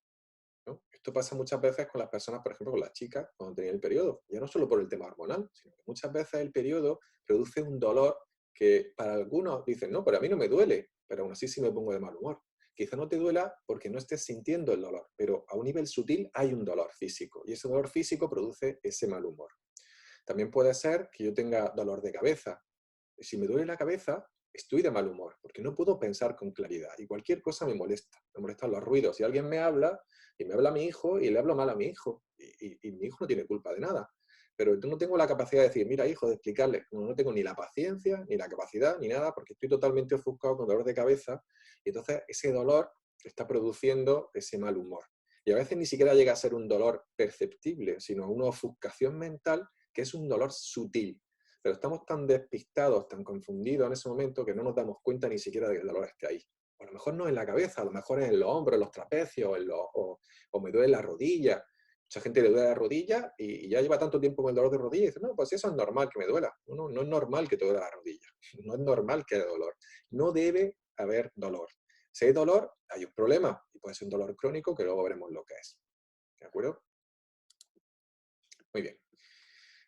A: ¿no? Esto pasa muchas veces con las personas, por ejemplo, con las chicas, cuando tienen el periodo. Ya no solo por el tema hormonal, sino que muchas veces el periodo produce un dolor que para algunos dicen, no, pero a mí no me duele, pero aún así sí me pongo de mal humor. Quizá no te duela porque no estés sintiendo el dolor, pero a un nivel sutil hay un dolor físico y ese dolor físico produce ese mal humor. También puede ser que yo tenga dolor de cabeza. Si me duele la cabeza, estoy de mal humor, porque no puedo pensar con claridad y cualquier cosa me molesta. Me molestan los ruidos. Si alguien me habla, y me habla mi hijo, y le hablo mal a mi hijo, y mi hijo no tiene culpa de nada. Pero yo no tengo la capacidad de decir, mira, hijo, de explicarle. No tengo ni la paciencia, ni la capacidad, ni nada, porque estoy totalmente ofuscado con dolor de cabeza, y entonces ese dolor está produciendo ese mal humor. Y a veces ni siquiera llega a ser un dolor perceptible, sino una ofuscación mental que es un dolor sutil. Pero estamos tan despistados, tan confundidos en ese momento que no nos damos cuenta ni siquiera de que el dolor esté ahí. O a lo mejor no en la cabeza, a lo mejor es en los hombros, en los trapecios, o me duele la rodilla. Mucha gente le duele la rodilla y ya lleva tanto tiempo con el dolor de rodilla y dice, no, pues eso es normal que me duela. No, no es normal que te duela la rodilla. No es normal que haya dolor. No debe haber dolor. Si hay dolor, hay un problema y puede ser un dolor crónico que luego veremos lo que es. ¿De acuerdo? Muy bien.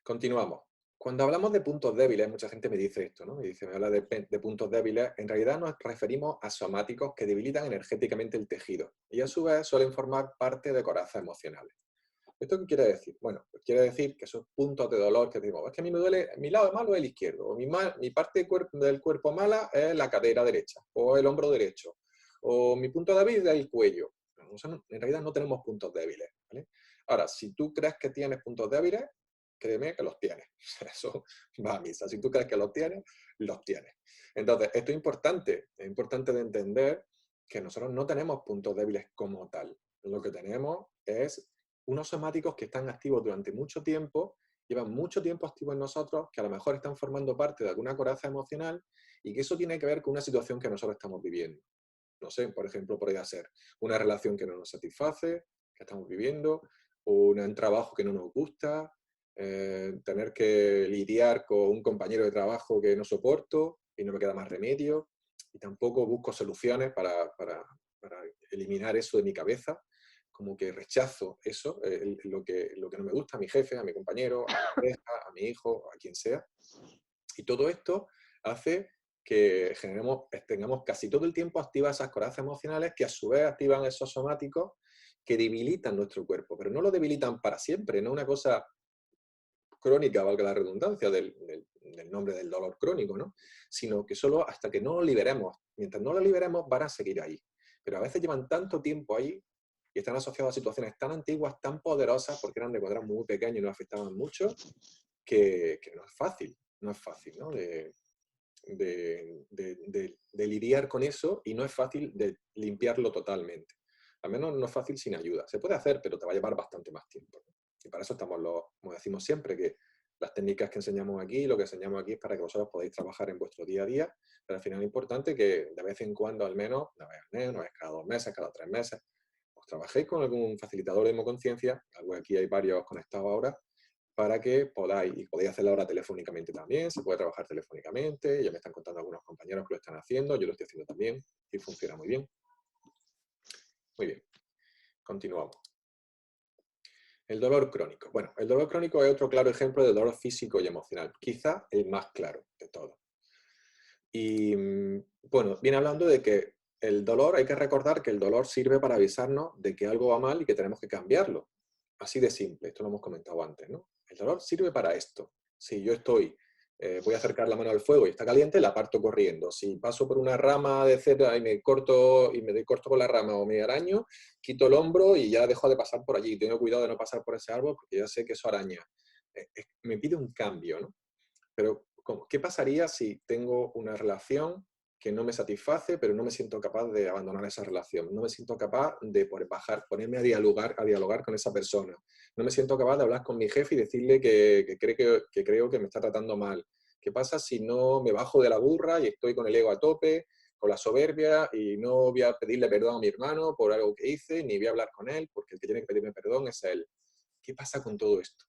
A: Continuamos. Cuando hablamos de puntos débiles, mucha gente me dice esto, ¿no? Me habla de puntos débiles. En realidad nos referimos a somáticos que debilitan energéticamente el tejido y a su vez suelen formar parte de corazas emocionales. ¿Esto qué quiere decir? Bueno, pues quiere decir que esos puntos de dolor que digo, es que a mí me duele, mi lado malo es el izquierdo, o mi parte del cuerpo mala es la cadera derecha, o el hombro derecho, o mi punto débil es el cuello. En realidad no tenemos puntos débiles, ¿vale? Ahora, si tú crees que tienes puntos débiles, créeme que los tienes. Eso va a misa. Si tú crees que los tienes, los tienes. Entonces, esto es importante de entender que nosotros no tenemos puntos débiles como tal. Lo que tenemos es unos somáticos que están activos durante mucho tiempo, llevan mucho tiempo activos en nosotros, que a lo mejor están formando parte de alguna coraza emocional y que eso tiene que ver con una situación que nosotros estamos viviendo. No sé, por ejemplo, podría ser una relación que no nos satisface, que estamos viviendo, o un trabajo que no nos gusta, tener que lidiar con un compañero de trabajo que no soporto y no me queda más remedio, y tampoco busco soluciones para eliminar eso de mi cabeza, como que rechazo eso, lo que no me gusta a mi jefe, a mi compañero, a mi pareja, a mi hijo, a quien sea. Y todo esto hace que tengamos casi todo el tiempo activas esas corazas emocionales que a su vez activan esos somáticos que debilitan nuestro cuerpo, pero no lo debilitan para siempre, no una cosa crónica, valga la redundancia, del nombre del dolor crónico, ¿no? Sino que solo hasta que no lo liberemos. Mientras no lo liberemos, van a seguir ahí. Pero a veces llevan tanto tiempo ahí y están asociados a situaciones tan antiguas, tan poderosas, porque eran de cuando eran muy pequeños y nos afectaban mucho, que no es fácil, ¿no? De lidiar con eso, y no es fácil de limpiarlo totalmente. Al menos no es fácil sin ayuda. Se puede hacer, pero te va a llevar bastante más tiempo, ¿no? Y para eso estamos como decimos siempre, que las técnicas que enseñamos aquí, lo que enseñamos aquí es para que vosotros podáis trabajar en vuestro día a día, pero al final es importante que de vez en cuando, al menos, una vez cada 2 meses, cada 3 meses, os trabajéis con algún facilitador de hemoconciencia, algo aquí hay varios conectados ahora, para que podéis hacerlo ahora telefónicamente también, se puede trabajar telefónicamente, ya me están contando algunos compañeros que lo están haciendo, yo lo estoy haciendo también y funciona muy bien. Muy bien, continuamos. El dolor crónico. Bueno, el dolor crónico es otro claro ejemplo de dolor físico y emocional, quizá el más claro de todos. Y bueno, viene hablando de que el dolor, hay que recordar que el dolor sirve para avisarnos de que algo va mal y que tenemos que cambiarlo. Así de simple, esto lo hemos comentado antes, ¿no? El dolor sirve para esto. Si yo voy a acercar la mano al fuego y está caliente, la parto corriendo. Si paso por una rama de cera y me corto con la rama o me araño, quito el hombro y ya dejo de pasar por allí. Tengo cuidado de no pasar por ese árbol porque ya sé que eso araña. Me pide un cambio, ¿no? Pero, ¿qué pasaría si tengo una relación que no me satisface, pero no me siento capaz de abandonar esa relación? No me siento capaz de ponerme a dialogar con esa persona. No me siento capaz de hablar con mi jefe y decirle que creo que me está tratando mal. ¿Qué pasa si no me bajo de la burra y estoy con el ego a tope, con la soberbia, y no voy a pedirle perdón a mi hermano por algo que hice, ni voy a hablar con él, porque el que tiene que pedirme perdón es él? ¿Qué pasa con todo esto?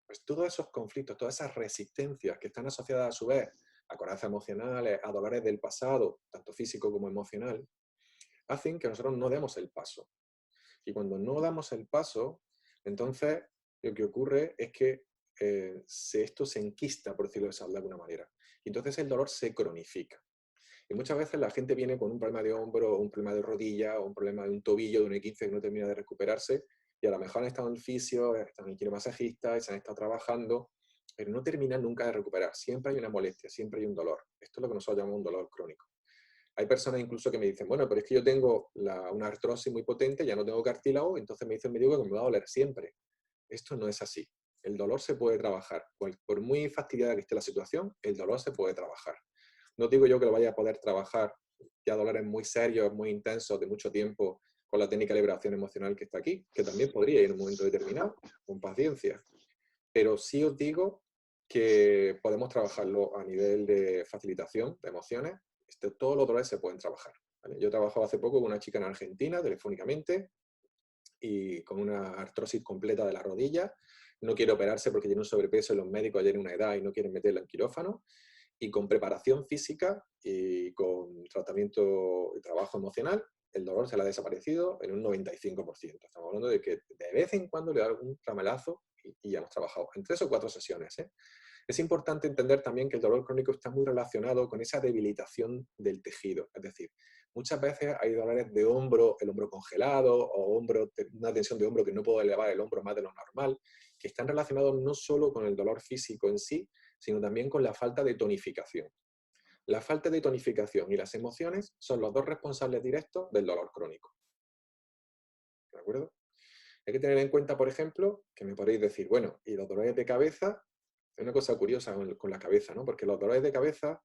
A: Pues todos esos conflictos, todas esas resistencias que están asociadas a su vez a corazas emocionales, a dolores del pasado, tanto físico como emocional, hacen que nosotros no demos el paso. Y cuando no damos el paso, entonces lo que ocurre es que esto se enquista, por decirlo de alguna manera. Y entonces el dolor se cronifica. Y muchas veces la gente viene con un problema de hombro, o un problema de rodilla, o un problema de un tobillo, de un E15 que no termina de recuperarse, y a lo mejor han estado en fisio, están en quiromasajista, y se han estado trabajando, pero no terminan nunca de recuperar. Siempre hay una molestia, siempre hay un dolor. Esto es lo que nosotros llamamos un dolor crónico. Hay personas incluso que me dicen, bueno, pero es que yo tengo una artrosis muy potente, ya no tengo cartílago, entonces me dice el médico que me va a doler siempre. Esto no es así. El dolor se puede trabajar. Por muy fastidiada que esté la situación, el dolor se puede trabajar. No digo yo que lo vaya a poder trabajar ya dolores muy serios, muy intensos, de mucho tiempo, con la técnica de liberación emocional que está aquí, que también podría ir en un momento determinado, con paciencia. Pero sí os digo que podemos trabajarlo a nivel de facilitación de emociones. Todos los dolores se pueden trabajar. ¿Vale? Yo he trabajado hace poco con una chica en Argentina, telefónicamente, y con una artrosis completa de la rodilla. No quiere operarse porque tiene un sobrepeso y los médicos ya tienen una edad y no quieren meterla en quirófano. Y con preparación física y con tratamiento y trabajo emocional, el dolor se le ha desaparecido en un 95%. Estamos hablando de que de vez en cuando le da algún ramelazo y ya hemos trabajado en 3 o 4 sesiones. Es importante entender también que el dolor crónico está muy relacionado con esa debilitación del tejido. Es decir, muchas veces hay dolores de hombro, el hombro congelado, o una tensión de hombro que no puedo elevar el hombro más de lo normal, que están relacionados no solo con el dolor físico en sí, sino también con la falta de tonificación. La falta de tonificación y las emociones son los dos responsables directos del dolor crónico. ¿De acuerdo? Hay que tener en cuenta, por ejemplo, que me podréis decir, bueno, y los dolores de cabeza, es una cosa curiosa con la cabeza, ¿no? Porque los dolores de cabeza,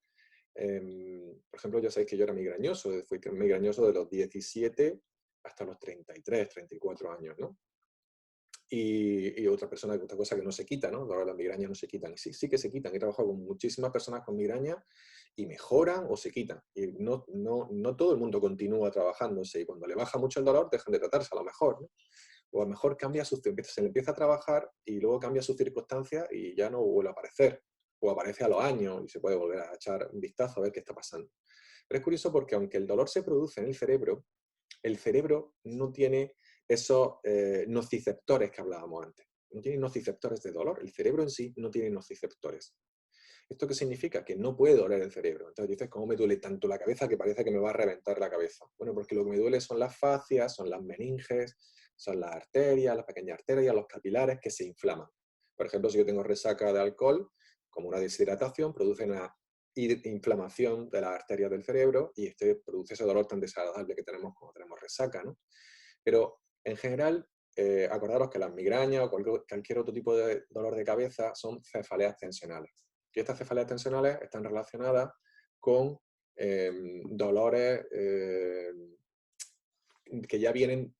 A: por ejemplo, ya sabéis que yo era migrañoso, fui migrañoso de los 17 hasta los 33, 34 años, ¿no? Y otra cosa que no se quita, ¿no? Ahora las migrañas no se quitan. Sí, sí que se quitan. He trabajado con muchísimas personas con migraña y mejoran o se quitan. Y no todo el mundo continúa trabajándose. Y cuando le baja mucho el dolor, dejan de tratarse a lo mejor, ¿no? O a lo mejor se le empieza a trabajar y luego cambia sus circunstancias y ya no vuelve a aparecer. O aparece a los años y se puede volver a echar un vistazo a ver qué está pasando. Pero es curioso porque aunque el dolor se produce en el cerebro no tiene esos nociceptores que hablábamos antes. No tiene nociceptores de dolor. El cerebro en sí no tiene nociceptores. ¿Esto qué significa? Que no puede doler el cerebro. Entonces dices, ¿cómo me duele tanto la cabeza que parece que me va a reventar la cabeza? Bueno, porque lo que me duele son las fascias, son las meninges, son las arterias, las pequeñas arterias, los capilares que se inflaman. Por ejemplo, si yo tengo resaca de alcohol, como una deshidratación, produce una inflamación de las arterias del cerebro y produce ese dolor tan desagradable que tenemos cuando tenemos resaca, ¿no? Pero en general, acordaros que las migrañas o cualquier otro tipo de dolor de cabeza son cefaleas tensionales. Y estas cefaleas tensionales están relacionadas con dolores que ya vienen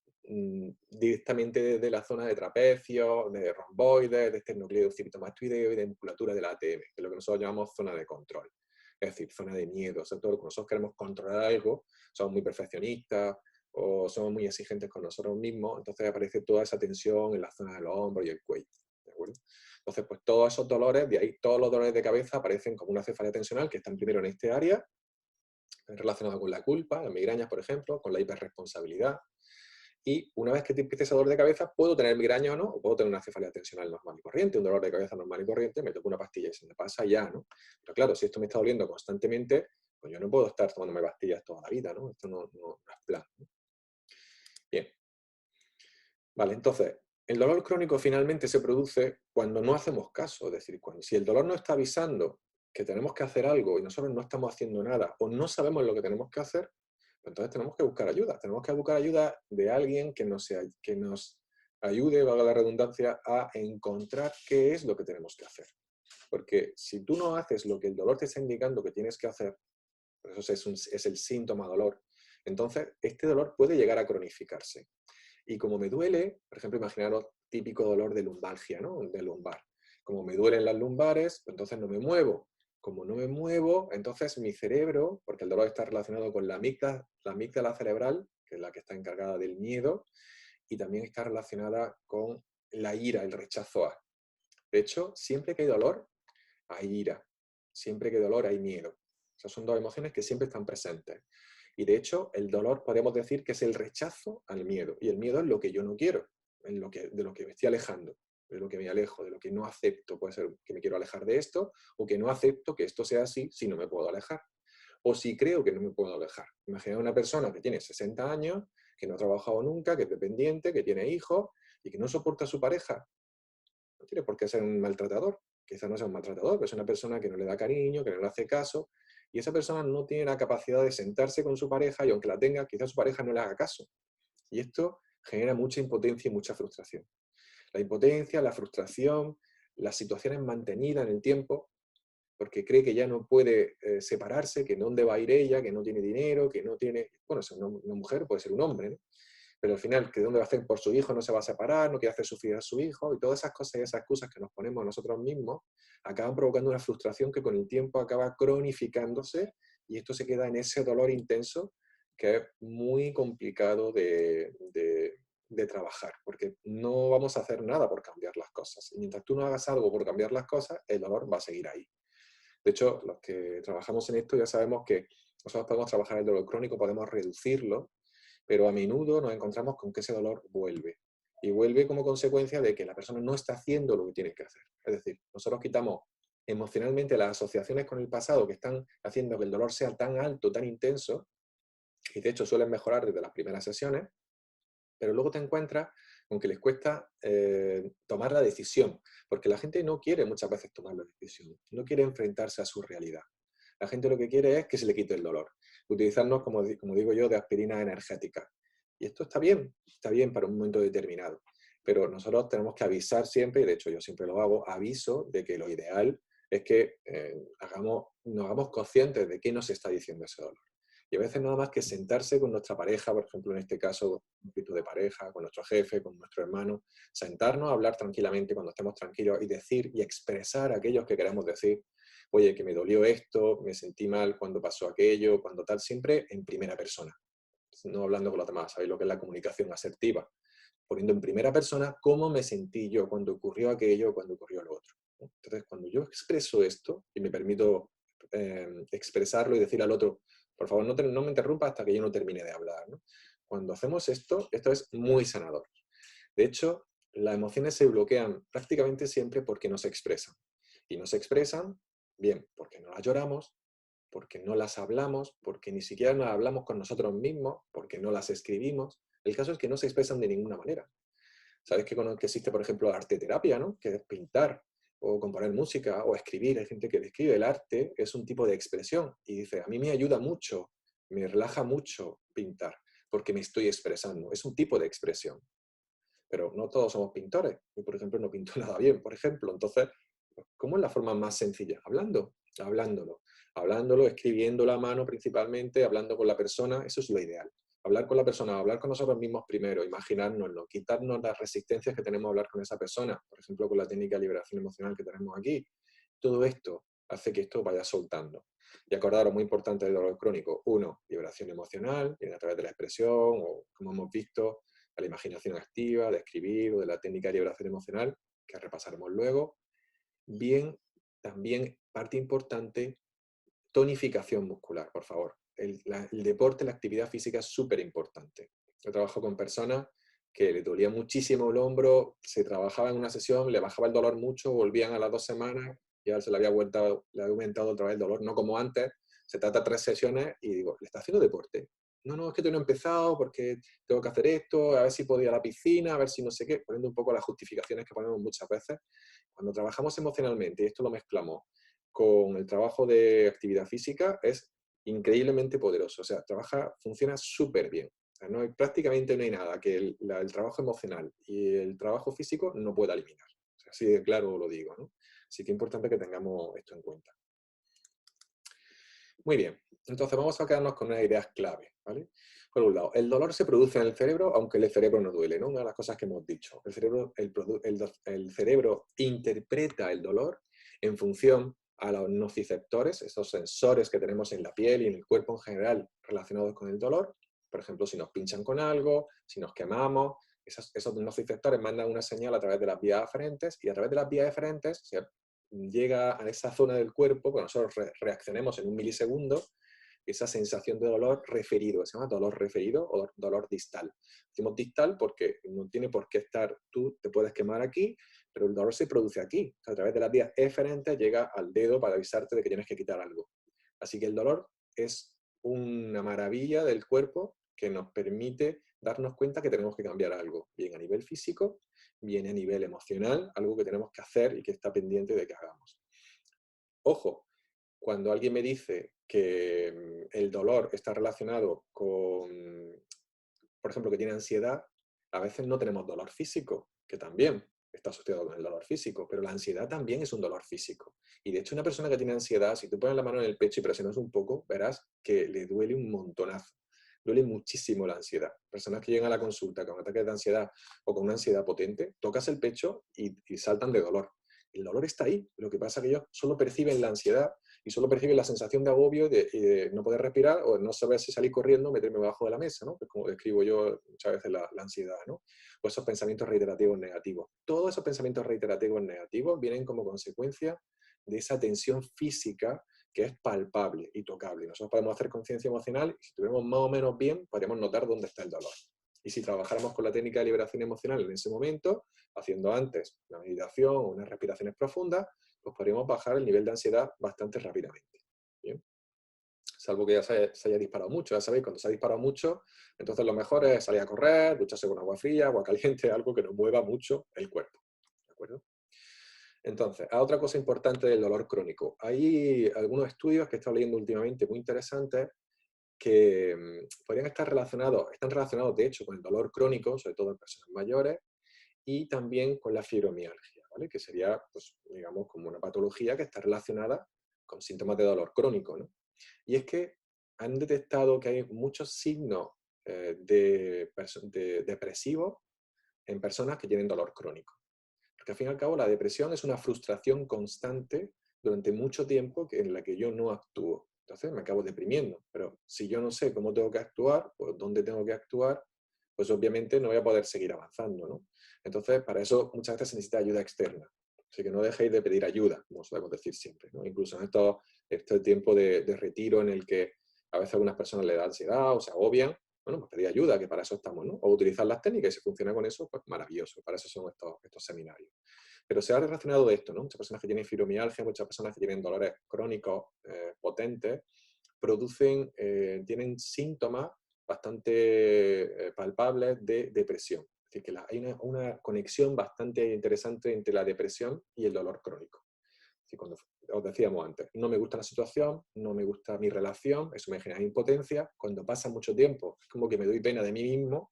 A: directamente de la zona de trapecio, de romboides, de esternocleido occipitomatoideo y de musculatura del ATM, que es lo que nosotros llamamos zona de control. Es decir, zona de miedo. Sobre todo cuando nosotros queremos controlar algo, somos muy perfeccionistas o somos muy exigentes con nosotros mismos, entonces aparece toda esa tensión en la zona de los hombros y el cuello. ¿De acuerdo? Entonces, pues todos esos dolores, de ahí todos los dolores de cabeza aparecen como una cefalea tensional que están primero en este área, relacionado con la culpa, las migrañas, por ejemplo, con la hiperresponsabilidad. Y una vez que te empiece ese dolor de cabeza, puedo tener migraña o no, o puedo tener una cefalea tensional normal y corriente, un dolor de cabeza normal y corriente, me tomo una pastilla y se me pasa ya, ¿no? Pero claro, si esto me está doliendo constantemente, pues yo no puedo estar tomándome pastillas toda la vida, ¿no? Esto no es plan, ¿no? Bien, vale, entonces, el dolor crónico finalmente se produce cuando no hacemos caso, es decir, si el dolor nos está avisando que tenemos que hacer algo y nosotros no estamos haciendo nada o no sabemos lo que tenemos que hacer, pues entonces tenemos que buscar ayuda. Tenemos que buscar ayuda de alguien que nos ayude, valga la redundancia, a encontrar qué es lo que tenemos que hacer. Porque si tú no haces lo que el dolor te está indicando que tienes que hacer, pues eso es el síntoma dolor, entonces este dolor puede llegar a cronificarse. Y como me duele, por ejemplo, imaginaros típico dolor de lumbalgia, ¿no? De lumbar. Como me duelen las lumbares, pues entonces no me muevo. Como no me muevo, entonces mi cerebro, porque el dolor está relacionado con la amígdala cerebral, que es la que está encargada del miedo, y también está relacionada con la ira, el rechazo a. De hecho, siempre que hay dolor, hay ira. Siempre que hay dolor, hay miedo. Esas son dos emociones que siempre están presentes. Y de hecho, el dolor podemos decir que es el rechazo al miedo. Y el miedo es lo que yo no quiero, de lo que me estoy alejando, de lo que me alejo, de lo que no acepto. Puede ser que me quiero alejar de esto, o que no acepto que esto sea así si no me puedo alejar. O si creo que no me puedo alejar. Imagina una persona que tiene 60 años, que no ha trabajado nunca, que es dependiente, que tiene hijos y que no soporta a su pareja. No tiene por qué ser un maltratador. Quizás no sea un maltratador, pero es una persona que no le da cariño, que no le hace caso, y esa persona no tiene la capacidad de sentarse con su pareja y aunque la tenga, quizás su pareja no le haga caso. Y esto genera mucha impotencia y mucha frustración. La impotencia, la frustración, las situaciones mantenidas en el tiempo, porque cree que ya no puede separarse, que dónde va a ir ella, que no tiene dinero, que no tiene... Bueno, es una mujer, puede ser un hombre, ¿no? Pero al final, que dónde va a hacer por su hijo, no se va a separar, no quiere hacer sufrir a su hijo, y todas esas cosas y esas excusas que nos ponemos nosotros mismos, acaban provocando una frustración que con el tiempo acaba cronificándose, y esto se queda en ese dolor intenso que es muy complicado de trabajar, porque no vamos a hacer nada por cambiar las cosas. Y mientras tú no hagas algo por cambiar las cosas, el dolor va a seguir ahí. De hecho, los que trabajamos en esto ya sabemos que nosotros podemos trabajar el dolor crónico, podemos reducirlo, pero a menudo nos encontramos con que ese dolor vuelve. Y vuelve como consecuencia de que la persona no está haciendo lo que tiene que hacer. Es decir, nosotros quitamos emocionalmente las asociaciones con el pasado que están haciendo que el dolor sea tan alto, tan intenso, y de hecho suelen mejorar desde las primeras sesiones, pero luego te encuentras con que les cuesta tomar la decisión, porque la gente no quiere muchas veces tomar la decisión, no quiere enfrentarse a su realidad. La gente lo que quiere es que se le quite el dolor, utilizarnos, como digo yo, de aspirina energética. Y esto está bien para un momento determinado, pero nosotros tenemos que avisar siempre, y de hecho yo siempre lo hago, aviso de que lo ideal es que nos hagamos conscientes de qué nos está diciendo ese dolor. Y a veces nada más que sentarse con nuestra pareja, por ejemplo, en este caso, un conflicto de pareja, con nuestro jefe, con nuestro hermano, sentarnos a hablar tranquilamente cuando estemos tranquilos y decir y expresar aquellos que queremos decir, oye, que me dolió esto, me sentí mal cuando pasó aquello, cuando tal, siempre en primera persona, no hablando con los demás. ¿Sabéis lo que es la comunicación asertiva? Poniendo en primera persona cómo me sentí yo cuando ocurrió aquello, cuando ocurrió lo otro. Entonces, cuando yo expreso esto y me permito expresarlo y decir al otro, por favor, no me interrumpa hasta que yo no termine de hablar, ¿no? Cuando hacemos esto, esto es muy sanador. De hecho, las emociones se bloquean prácticamente siempre porque no se expresan. Y no se expresan, bien, porque no las lloramos, porque no las hablamos, porque ni siquiera nos hablamos con nosotros mismos, porque no las escribimos. El caso es que no se expresan de ninguna manera. Sabes que existe, por ejemplo, arte terapia, ¿no? Que es pintar, o componer música, o escribir. Hay gente que describe el arte, es un tipo de expresión. Y dice, a mí me ayuda mucho, me relaja mucho pintar, porque me estoy expresando. Es un tipo de expresión. Pero no todos somos pintores. Yo, por ejemplo, no pinto nada bien, por ejemplo. Entonces, ¿cómo es la forma más sencilla? Hablándolo, escribiéndolo a mano principalmente, hablando con la persona, eso es lo ideal. Hablar con la persona, hablar con nosotros mismos primero, imaginárnoslo, quitarnos las resistencias que tenemos a hablar con esa persona, por ejemplo, con la técnica de liberación emocional que tenemos aquí. Todo esto hace que esto vaya soltando. Y acordaros, muy importante del dolor crónico. Uno, liberación emocional, viene a través de la expresión, o como hemos visto, de la imaginación activa, de escribir, o de la técnica de liberación emocional, que repasaremos luego. Bien, también parte importante, tonificación muscular, por favor. El deporte, la actividad física es súper importante. He trabajado con personas que le dolía muchísimo el hombro, se trabajaba en una sesión, le bajaba el dolor mucho, volvían a las 2 semanas y ahora se le había aumentado otra vez el dolor, no como antes. Se trata de 3 sesiones y digo, ¿le está haciendo deporte? No, no, es que todavía no he empezado porque tengo que hacer esto, a ver si puedo ir a la piscina, a ver si no sé qué, poniendo un poco las justificaciones que ponemos muchas veces. Cuando trabajamos emocionalmente, y esto lo mezclamos con el trabajo de actividad física, es increíblemente poderoso. O sea, funciona súper bien. O sea, prácticamente no hay nada que el trabajo emocional y el trabajo físico no pueda eliminar. O sea, así de claro lo digo, ¿no? Así que es importante que tengamos esto en cuenta. Muy bien, entonces vamos a quedarnos con unas ideas clave, ¿vale? Por un lado, el dolor se produce en el cerebro, aunque el cerebro no duele, ¿no? Una de las cosas que hemos dicho. El cerebro interpreta el dolor en función a los nociceptores, esos sensores que tenemos en la piel y en el cuerpo en general relacionados con el dolor. Por ejemplo, si nos pinchan con algo, si nos quemamos, esos nociceptores mandan una señal a través de las vías aferentes y a través de las vías aferentes llega a esa zona del cuerpo, que nosotros reaccionemos en un milisegundo, esa sensación de dolor referido, se llama dolor referido o dolor distal. Decimos distal porque no tiene por qué estar, tú te puedes quemar aquí, pero el dolor se produce aquí. A través de las vías eferentes llega al dedo para avisarte de que tienes que quitar algo. Así que el dolor es una maravilla del cuerpo que nos permite darnos cuenta que tenemos que cambiar algo, bien a nivel físico, bien a nivel emocional, algo que tenemos que hacer y que está pendiente de que hagamos. Ojo, cuando alguien me dice que el dolor está relacionado con, por ejemplo, que tiene ansiedad, a veces no tenemos dolor físico, que también está asociado con el dolor físico, pero la ansiedad también es un dolor físico. Y de hecho una persona que tiene ansiedad, si tú pones la mano en el pecho y presionas un poco, verás que le duele un montonazo. Duele muchísimo la ansiedad. Personas que llegan a la consulta con ataques de ansiedad o con una ansiedad potente, tocas el pecho y saltan de dolor. El dolor está ahí. Lo que pasa es que ellos solo perciben la ansiedad y solo perciben la sensación de agobio y de no poder respirar o no saber si salir corriendo o meterme debajo de la mesa, ¿no? Pues como describo yo muchas veces la ansiedad, ¿no? O esos pensamientos reiterativos negativos. Todos esos pensamientos reiterativos negativos vienen como consecuencia de esa tensión física que es palpable y tocable. Nosotros podemos hacer conciencia emocional y si estuviéramos más o menos bien, podríamos notar dónde está el dolor. Y si trabajáramos con la técnica de liberación emocional en ese momento, haciendo antes una meditación o unas respiraciones profundas, pues podríamos bajar el nivel de ansiedad bastante rápidamente. ¿Bien? Salvo que ya se haya disparado mucho. Ya sabéis, cuando se ha disparado mucho, entonces lo mejor es salir a correr, ducharse con agua fría, agua caliente, algo que nos mueva mucho el cuerpo. ¿De acuerdo? Entonces, otra cosa importante del dolor crónico. Hay algunos estudios que he estado leyendo últimamente muy interesantes que podrían estar están relacionados de hecho con el dolor crónico, sobre todo en personas mayores, y también con la fibromialgia, ¿vale? Que sería, pues, digamos, como una patología que está relacionada con síntomas de dolor crónico, ¿no? Y es que han detectado que hay muchos signos de depresivos en personas que tienen dolor crónico. Porque al fin y al cabo la depresión es una frustración constante durante mucho tiempo en la que yo no actúo. Entonces me acabo deprimiendo. Pero si yo no sé cómo tengo que actuar, o dónde tengo que actuar, pues obviamente no voy a poder seguir avanzando, ¿no? Entonces, para eso muchas veces se necesita ayuda externa. Así que no dejéis de pedir ayuda, como solemos decir siempre, ¿no? Incluso en este tiempo de retiro en el que a veces a algunas personas les da ansiedad o se agobian, bueno, pues pedir ayuda, que para eso estamos, ¿no? O utilizar las técnicas y si funciona con eso, pues maravilloso, para eso son estos seminarios. Pero se ha relacionado de esto, ¿no? Muchas personas que tienen fibromialgia, muchas personas que tienen dolores crónicos potentes, tienen síntomas bastante palpables de depresión. Es decir, que hay una conexión bastante interesante entre la depresión y el dolor crónico. Es decir, cuando os decíamos antes, no me gusta la situación, no me gusta mi relación, eso me genera impotencia. Cuando pasa mucho tiempo, es como que me doy pena de mí mismo.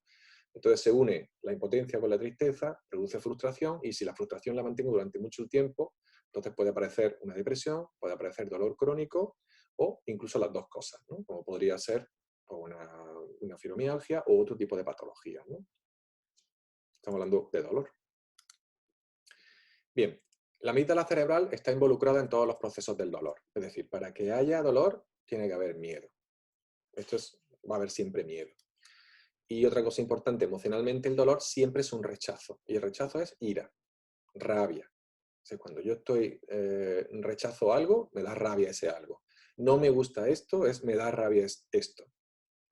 A: Entonces se une la impotencia con la tristeza, produce frustración y si la frustración la mantengo durante mucho tiempo, entonces puede aparecer una depresión, puede aparecer dolor crónico o incluso las dos cosas, ¿no? Como podría ser una fibromialgia o otro tipo de patología, ¿no? Estamos hablando de dolor. Bien, la amígdala cerebral está involucrada en todos los procesos del dolor. Es decir, para que haya dolor tiene que haber miedo. Va a haber siempre miedo. Y otra cosa importante, emocionalmente el dolor siempre es un rechazo. Y el rechazo es ira, rabia. O sea, cuando yo rechazo algo, me da rabia ese algo. No me gusta esto, me da rabia esto.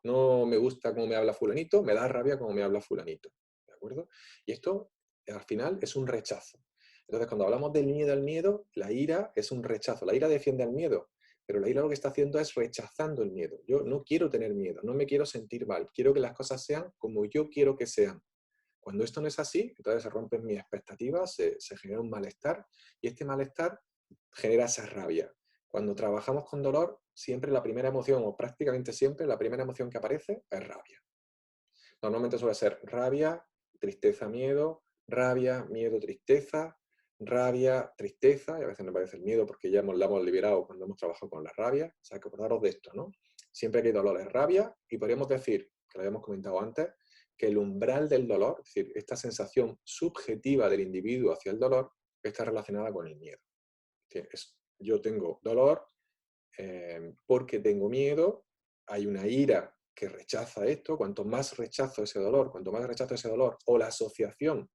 A: No me gusta cómo me habla fulanito, me da rabia cómo me habla fulanito. ¿De acuerdo? Y esto, al final, es un rechazo. Entonces, cuando hablamos del miedo al miedo, la ira es un rechazo. La ira defiende al miedo, pero la ira lo que está haciendo es rechazando el miedo. Yo no quiero tener miedo, no me quiero sentir mal, quiero que las cosas sean como yo quiero que sean. Cuando esto no es así, entonces se rompen mis expectativas, se genera un malestar y este malestar genera esa rabia. Cuando trabajamos con dolor, siempre la primera emoción, o prácticamente siempre, la primera emoción que aparece es rabia. Normalmente suele ser rabia, tristeza, miedo, rabia, miedo, tristeza, rabia, tristeza, y a veces me parece el miedo porque ya la hemos liberado cuando hemos trabajado con la rabia. O sea, que acordaros de esto, ¿no? Siempre que hay dolor es rabia, y podríamos decir, que lo habíamos comentado antes, que el umbral del dolor, es decir, esta sensación subjetiva del individuo hacia el dolor, está relacionada con el miedo. Yo tengo dolor porque tengo miedo, hay una ira que rechaza esto, cuanto más rechazo ese dolor, o la asociación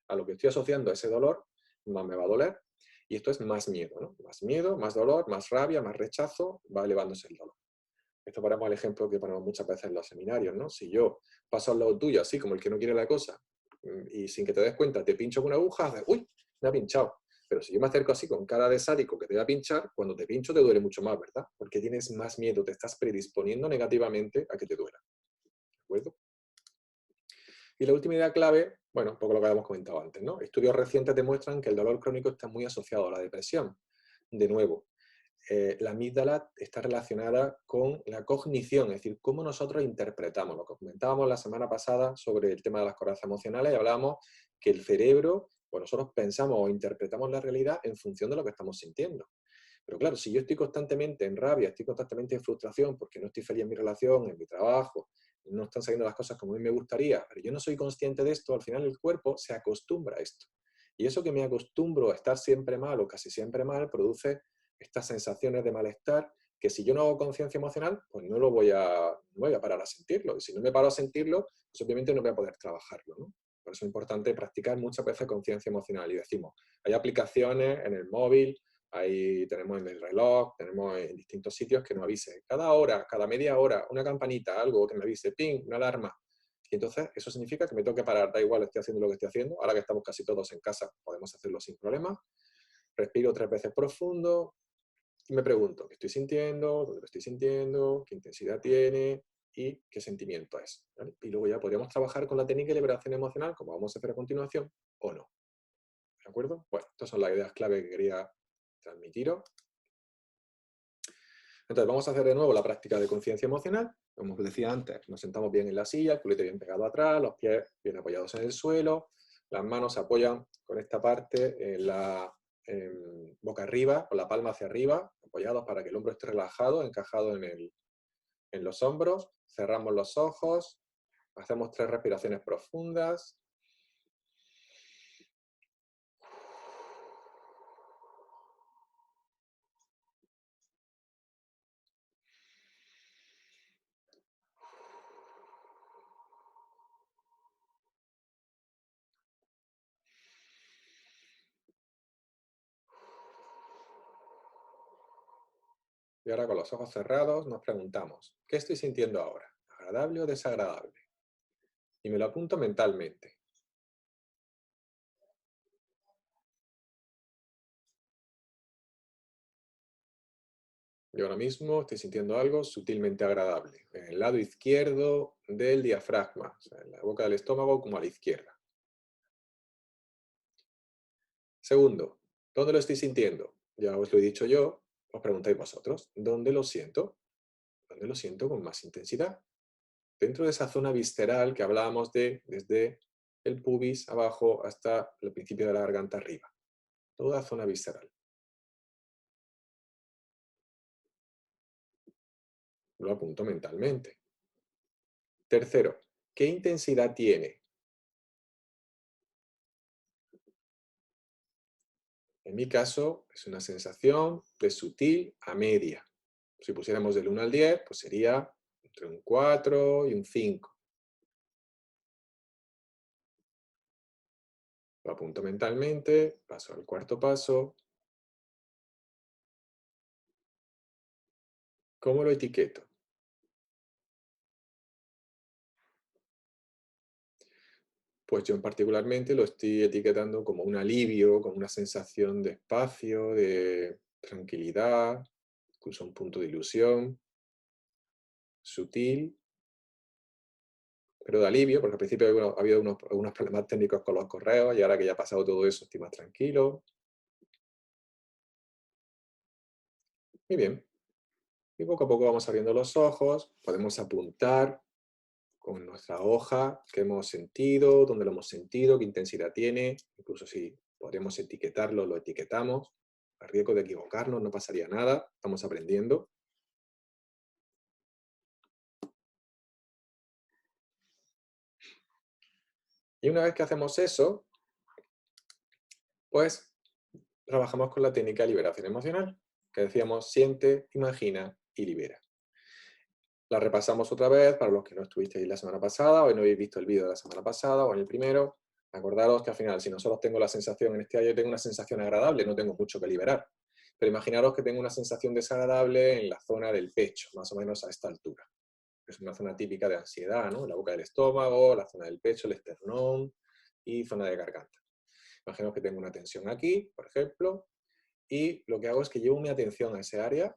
A: a lo que estoy asociando a ese dolor, más me va a doler, y esto es más miedo, ¿no? Más miedo, más dolor, más rabia, más rechazo, va elevándose el dolor. Esto ponemos el ejemplo que ponemos muchas veces en los seminarios, ¿no? Si yo paso al lado tuyo, así como el que no quiere la cosa, y sin que te des cuenta te pincho con una aguja, haces, uy, me ha pinchado. Pero si yo me acerco así con cara de sádico que te va a pinchar, cuando te pincho te duele mucho más, ¿verdad? Porque tienes más miedo, te estás predisponiendo negativamente a que te duela. ¿De acuerdo? Y la última idea clave, bueno, un poco lo que habíamos comentado antes, ¿no? Estudios recientes demuestran que el dolor crónico está muy asociado a la depresión. De nuevo, la amígdala está relacionada con la cognición, es decir, cómo nosotros interpretamos. Lo que comentábamos la semana pasada sobre el tema de las corazas emocionales y hablábamos que el cerebro, pues nosotros pensamos o interpretamos la realidad en función de lo que estamos sintiendo. Pero claro, si yo estoy constantemente en rabia, estoy constantemente en frustración porque no estoy feliz en mi relación, en mi trabajo, no están saliendo las cosas como a mí me gustaría, pero yo no soy consciente de esto, al final el cuerpo se acostumbra a esto. Y eso que me acostumbro a estar siempre mal o casi siempre mal, produce estas sensaciones de malestar que si yo no hago conciencia emocional, pues no voy a parar a sentirlo. Y si no me paro a sentirlo, pues obviamente no voy a poder trabajarlo, ¿no? Por eso es importante practicar muchas veces conciencia emocional. Y decimos, hay aplicaciones en el móvil, ahí tenemos en el reloj, tenemos en distintos sitios que nos avise. Cada hora, cada media hora, una campanita, algo que me avise, ping, una alarma. Y entonces eso significa que me tengo que parar, da igual, estoy haciendo lo que estoy haciendo. Ahora que estamos casi todos en casa, podemos hacerlo sin problema. Respiro 3 veces profundo y me pregunto, ¿qué estoy sintiendo? ¿Dónde lo estoy sintiendo? ¿Qué intensidad tiene? ¿Y qué sentimiento es? ¿Vale? Y luego ya podríamos trabajar con la técnica de liberación emocional, como vamos a hacer a continuación, o no. ¿De acuerdo? Bueno, estas son las ideas clave que quería transmitiros. Entonces vamos a hacer de nuevo la práctica de conciencia emocional. Como os decía antes, nos sentamos bien en la silla, el culete bien pegado atrás, los pies bien apoyados en el suelo, las manos se apoyan con esta parte en la boca arriba, con la palma hacia arriba, apoyados para que el hombro esté relajado, encajado en los hombros. Cerramos los ojos, hacemos 3 respiraciones profundas. Y ahora con los ojos cerrados nos preguntamos, ¿qué estoy sintiendo ahora? ¿Agradable o desagradable? Y me lo apunto mentalmente. Yo ahora mismo estoy sintiendo algo sutilmente agradable, en el lado izquierdo del diafragma, o sea, en la boca del estómago como a la izquierda. Segundo, ¿dónde lo estoy sintiendo? Ya os lo he dicho yo, os preguntáis vosotros, ¿dónde lo siento? ¿Dónde lo siento con más intensidad? Dentro de esa zona visceral que hablábamos de desde el pubis abajo hasta el principio de la garganta arriba. Toda zona visceral. Lo apunto mentalmente. Tercero, ¿qué intensidad tiene? En mi caso, es una sensación de sutil a media. Si pusiéramos del 1 al 10, pues sería entre un 4 y un 5. Lo apunto mentalmente, paso al cuarto paso. ¿Cómo lo etiqueto? Pues yo particularmente lo estoy etiquetando como un alivio, como una sensación de espacio, de tranquilidad, incluso un punto de ilusión, sutil, pero de alivio, porque al principio ha habido algunos problemas técnicos con los correos y ahora que ya ha pasado todo eso estoy más tranquilo. Muy bien. Y poco a poco vamos abriendo los ojos, podemos apuntar con nuestra hoja qué hemos sentido, dónde lo hemos sentido, qué intensidad tiene, incluso si podríamos etiquetarlo, lo etiquetamos. A riesgo de equivocarnos, no pasaría nada, estamos aprendiendo. Y una vez que hacemos eso, pues trabajamos con la técnica de liberación emocional, que decíamos siente, imagina y libera. La repasamos otra vez para los que no estuvisteis la semana pasada o no habéis visto el vídeo de la semana pasada o en el primero. Acordaros que al final, si no solo tengo la sensación, en este año tengo una sensación agradable, no tengo mucho que liberar. Pero imaginaros que tengo una sensación desagradable en la zona del pecho, más o menos a esta altura. Es una zona típica de ansiedad, ¿no? La boca del estómago, la zona del pecho, el esternón y zona de garganta. Imaginaos que tengo una tensión aquí, por ejemplo, y lo que hago es que llevo mi atención a ese área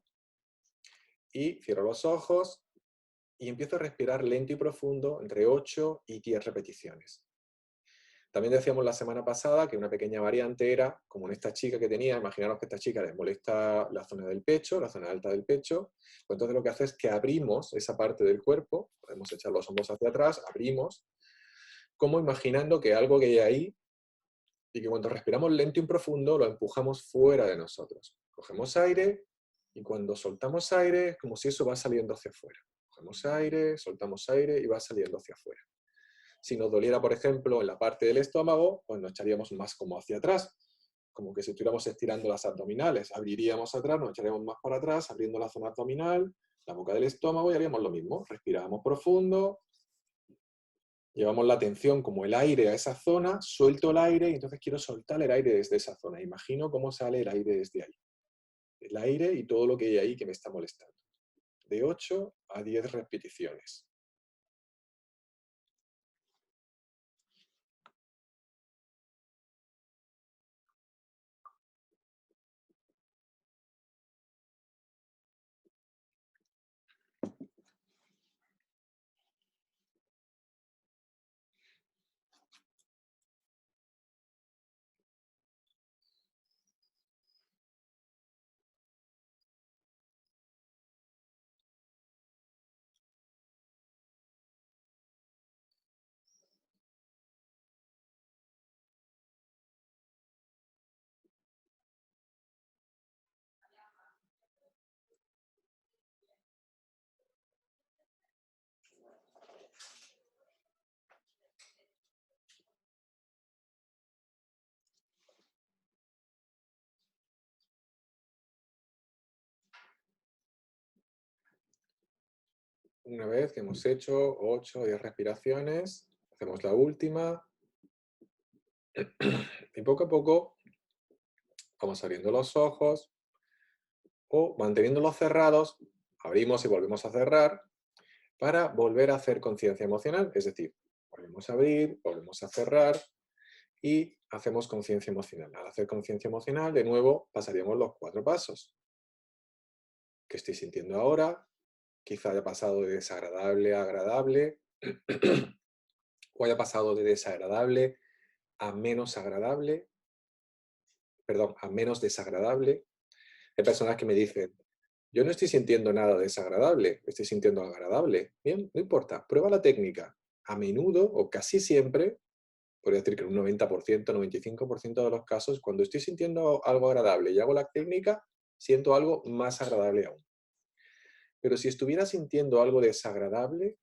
A: y cierro los ojos y empiezo a respirar lento y profundo entre 8 y 10 repeticiones. También decíamos la semana pasada que una pequeña variante era, como en esta chica que tenía, imaginaros que a esta chica les molesta la zona del pecho, la zona alta del pecho, pues entonces lo que hace es que abrimos esa parte del cuerpo, podemos echar los hombros hacia atrás, abrimos, como imaginando que algo que hay ahí, y que cuando respiramos lento y profundo lo empujamos fuera de nosotros. Cogemos aire, y cuando soltamos aire es como si eso va saliendo hacia afuera. Cogemos aire, soltamos aire y va saliendo hacia afuera. Si nos doliera, por ejemplo, en la parte del estómago, pues nos echaríamos más como hacia atrás, como que si estuviéramos estirando las abdominales. Abriríamos atrás, nos echaríamos más para atrás, abriendo la zona abdominal, la boca del estómago y haríamos lo mismo. Respiramos profundo, llevamos la atención como el aire a esa zona, suelto el aire y entonces quiero soltar el aire desde esa zona. Imagino cómo sale el aire desde ahí. El aire y todo lo que hay ahí que me está molestando. De 8 a 10 repeticiones. Una vez que hemos hecho 8 o 10 respiraciones, hacemos la última y poco a poco vamos abriendo los ojos o manteniéndolos cerrados, abrimos y volvemos a cerrar para volver a hacer conciencia emocional, es decir, volvemos a abrir, volvemos a cerrar y hacemos conciencia emocional. Al hacer conciencia emocional, de nuevo pasaríamos los 4 pasos. ¿Qué estoy sintiendo ahora? Quizá haya pasado de desagradable a agradable o haya pasado de desagradable a menos agradable, perdón, a menos desagradable. Hay personas que me dicen, yo no estoy sintiendo nada desagradable, estoy sintiendo agradable. Bien, no importa, prueba la técnica. A menudo o casi siempre, podría decir que en un 90%, 95% de los casos, cuando estoy sintiendo algo agradable y hago la técnica, siento algo más agradable aún. Pero si estuviera sintiendo algo desagradable,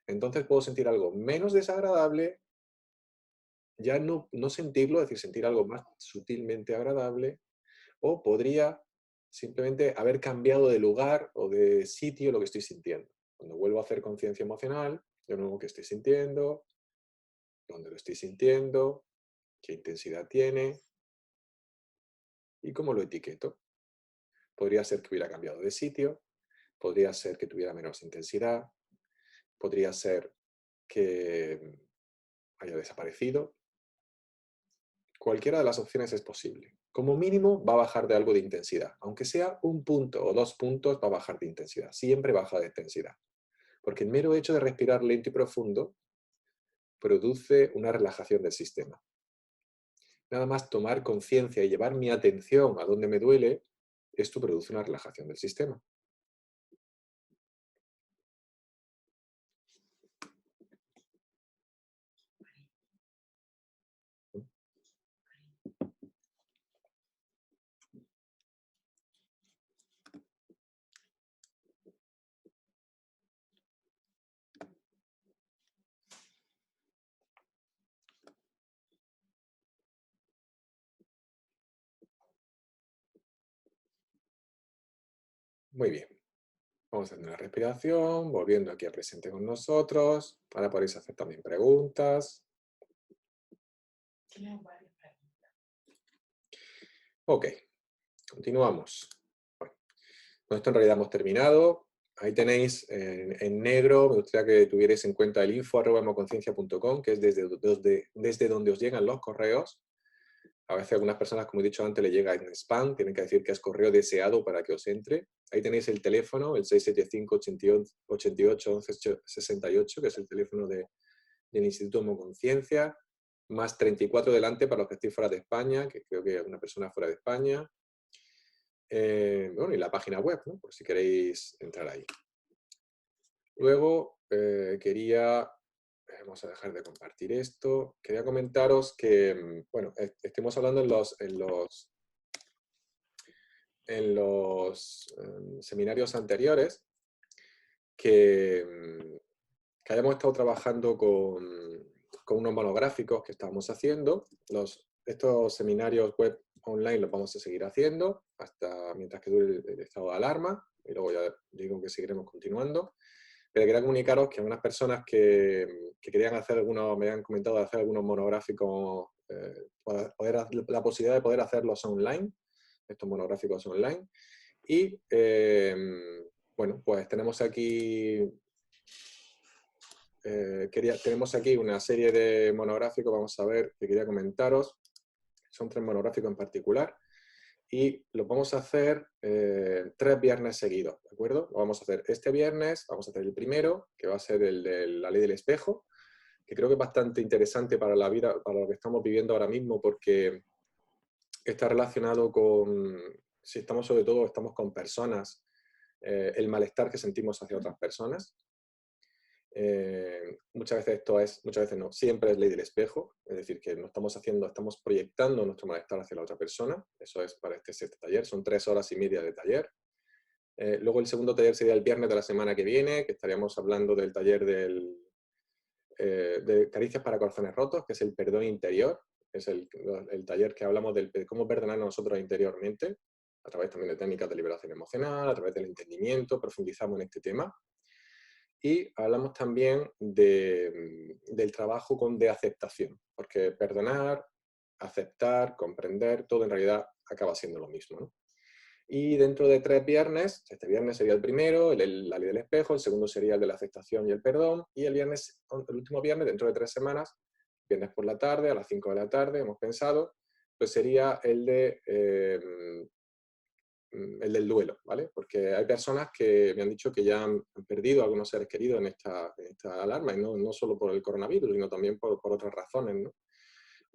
A: entonces puedo sentir algo menos desagradable, ya no sentirlo, es decir, sentir algo más sutilmente agradable, o podría simplemente haber cambiado de lugar o de sitio lo que estoy sintiendo. Cuando vuelvo a hacer conciencia emocional, de nuevo qué estoy sintiendo, dónde lo estoy sintiendo, qué intensidad tiene y cómo lo etiqueto. Podría ser que hubiera cambiado de sitio, podría ser que tuviera menos intensidad, podría ser que haya desaparecido. Cualquiera de las opciones es posible. Como mínimo va a bajar de algo de intensidad. Aunque sea 1 punto o 2 puntos, va a bajar de intensidad. Siempre baja de intensidad. Porque el mero hecho de respirar lento y profundo produce una relajación del sistema. Nada más tomar conciencia y llevar mi atención a donde me duele, esto produce una relajación del sistema. Muy bien. Vamos haciendo una respiración, volviendo aquí a presente con nosotros. Ahora podéis hacer también preguntas. Ok, continuamos. Bueno, con esto en realidad hemos terminado. Ahí tenéis en negro, me gustaría que tuvierais en cuenta el info@emoconciencia.com, que es desde donde os llegan los correos. A veces a algunas personas, como he dicho antes, le llega en spam, tienen que decir que es correo deseado para que os entre. Ahí tenéis el teléfono, el 675 88 11 68, que es el teléfono del Instituto Homoconciencia, más 34 delante para los que estéis fuera de España, que creo que hay una persona fuera de España. Bueno, y la página web, ¿no? Por si queréis entrar ahí. Luego vamos a dejar de compartir esto. Quería comentaros que, bueno, estuvimos hablando en los seminarios anteriores que hayamos estado trabajando con unos monográficos que estábamos haciendo. Estos seminarios web online los vamos a seguir haciendo hasta mientras que dure el estado de alarma, y luego ya digo que seguiremos continuando. Pero quería comunicaros que algunas personas que querían hacer me habían comentado de hacer algunos monográficos, la posibilidad de poder hacerlos online, estos monográficos online. Y bueno, pues tenemos aquí una serie de monográficos, vamos a ver, que quería comentaros. Son 3 monográficos en particular. Y los vamos a hacer 3 viernes seguidos, ¿de acuerdo? Lo vamos a hacer este viernes, vamos a hacer el primero, que va a ser el de la ley del espejo, que creo que es bastante interesante para la vida, para lo que estamos viviendo ahora mismo, porque está relacionado con, si estamos sobre todo, estamos con personas, el malestar que sentimos hacia otras personas. Muchas veces no, siempre es ley del espejo, es decir, que no estamos proyectando nuestro malestar hacia la otra persona. Eso es para este taller, son 3 horas y media de taller. Luego el segundo taller sería el viernes de la semana que viene, que estaríamos hablando del taller de caricias para corazones rotos, que es el perdón interior, es el taller que hablamos de cómo perdonar a nosotros interiormente, a través también de técnicas de liberación emocional, a través del entendimiento, profundizamos en este tema. Y hablamos también del trabajo de aceptación, porque perdonar, aceptar, comprender, todo en realidad acaba siendo lo mismo, ¿no? Y dentro de 3 viernes, este viernes sería el primero, la ley del espejo, el segundo sería el de la aceptación y el perdón, y el último viernes, dentro de 3 semanas, viernes por la tarde, a las 5 de la tarde, hemos pensado, pues sería el del duelo, ¿vale? Porque hay personas que me han dicho que ya han perdido a algunos seres queridos en esta alarma, y no solo por el coronavirus, sino también por otras razones, ¿no?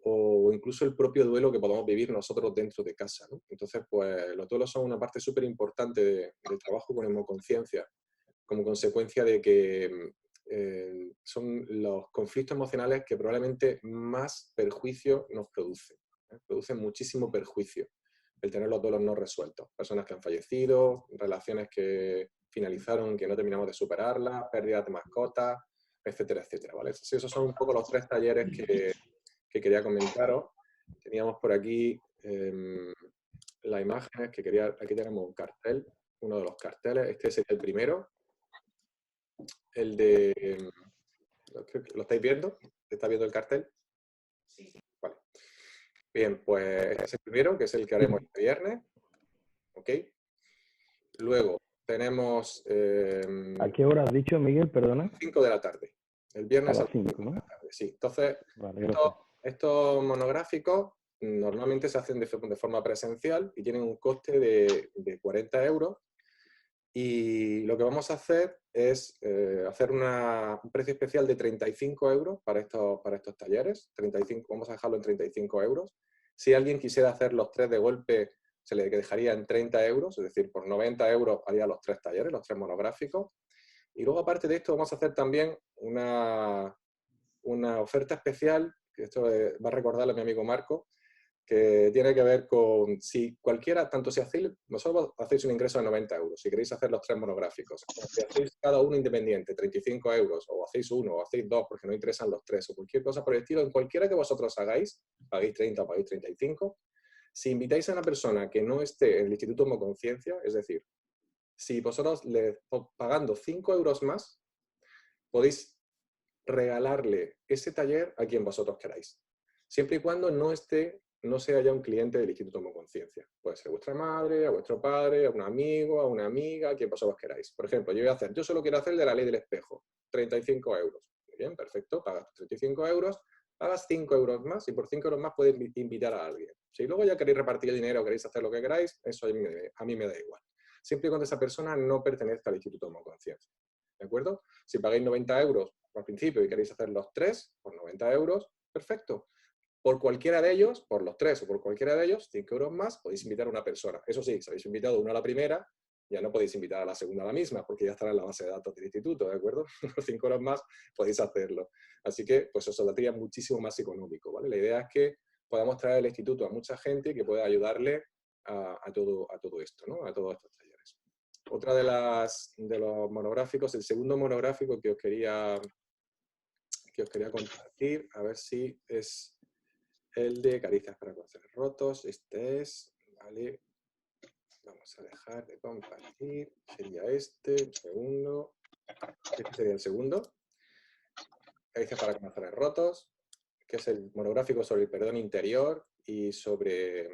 A: O incluso el propio duelo que podamos vivir nosotros dentro de casa, ¿no? Entonces, pues los duelos son una parte súper importante del trabajo con hemoconciencia, como consecuencia de que son los conflictos emocionales que probablemente más perjuicio nos producen, ¿eh? Producen muchísimo perjuicio el tener los duelos no resueltos. Personas que han fallecido, relaciones que finalizaron, que no terminamos de superarlas, pérdidas de mascotas, etcétera, etcétera, ¿vale? Sí, esos son un poco los 3 talleres que quería comentaros. Teníamos por aquí las imágenes aquí tenemos un cartel, uno de los carteles, este es el primero, el de, ¿lo estáis viendo? ¿Está viendo el cartel? Sí. Vale. Bien, pues este es el primero, que es el que haremos este viernes, ¿ok? Luego tenemos...
B: ¿A qué hora has dicho, Miguel? Perdona.
A: 5 de la tarde. El viernes
B: a las 5, ¿no?
A: Vale, sí. Entonces,
B: Vale,
A: estos monográficos normalmente se hacen de forma presencial y tienen un coste de 40 euros. Y lo que vamos a hacer es hacer un precio especial de 35 euros para estos talleres. 35, vamos a dejarlo en 35 euros. Si alguien quisiera hacer los 3 de golpe, se le dejaría en 30 euros, es decir, por 90 euros haría los 3 talleres, los 3 monográficos. Y luego, aparte de esto, vamos a hacer también una oferta especial, que esto va a recordarle a mi amigo Marco, que tiene que ver con si cualquiera, tanto si hacéis, vosotros hacéis un ingreso de 90 euros, si queréis hacer los 3 monográficos, o si hacéis cada uno independiente, 35 euros, o hacéis uno, o hacéis 2, porque no interesan los 3, o cualquier cosa por el estilo, en cualquiera que vosotros hagáis, paguéis 30 o paguéis 35, si invitáis a una persona que no esté en el Instituto Homoconciencia, es decir, si vosotros le pagando 5 euros más, podéis regalarle ese taller a quien vosotros queráis, siempre y cuando no sea ya un cliente del Instituto Homoconciencia. Puede ser vuestra madre, a vuestro padre, a un amigo, a una amiga, a quien vosotros queráis. Por ejemplo, yo solo quiero hacer el de la ley del espejo, 35 euros. Muy bien, perfecto, pagas 35 euros, pagas 5 euros más y por 5 euros más puedes invitar a alguien. Si luego ya queréis repartir el dinero o queréis hacer lo que queráis, eso a mí me da igual. Siempre y cuando esa persona no pertenezca al Instituto Homoconciencia. ¿De acuerdo? Si pagáis 90 euros al principio y queréis hacer los 3 por 90 euros, perfecto. Por cualquiera de ellos, por los 3 o por cualquiera de ellos, 5 euros más, podéis invitar a una persona. Eso sí, si habéis invitado uno a la primera, ya no podéis invitar a la segunda a la misma, porque ya estará en la base de datos del instituto, ¿de acuerdo? Por 5 euros más podéis hacerlo. Así que, pues os saldría muchísimo más económico, ¿vale? La idea es que podamos traer al instituto a mucha gente que pueda ayudarle a todo esto, ¿no? A todos estos talleres. Otra de los monográficos, el segundo monográfico que os quería compartir, a ver si es el de caricias para corazones rotos. Este es, vale, vamos a dejar de compartir, sería este, un segundo, este sería el segundo, caricias para corazones rotos, que es el monográfico sobre el perdón interior y sobre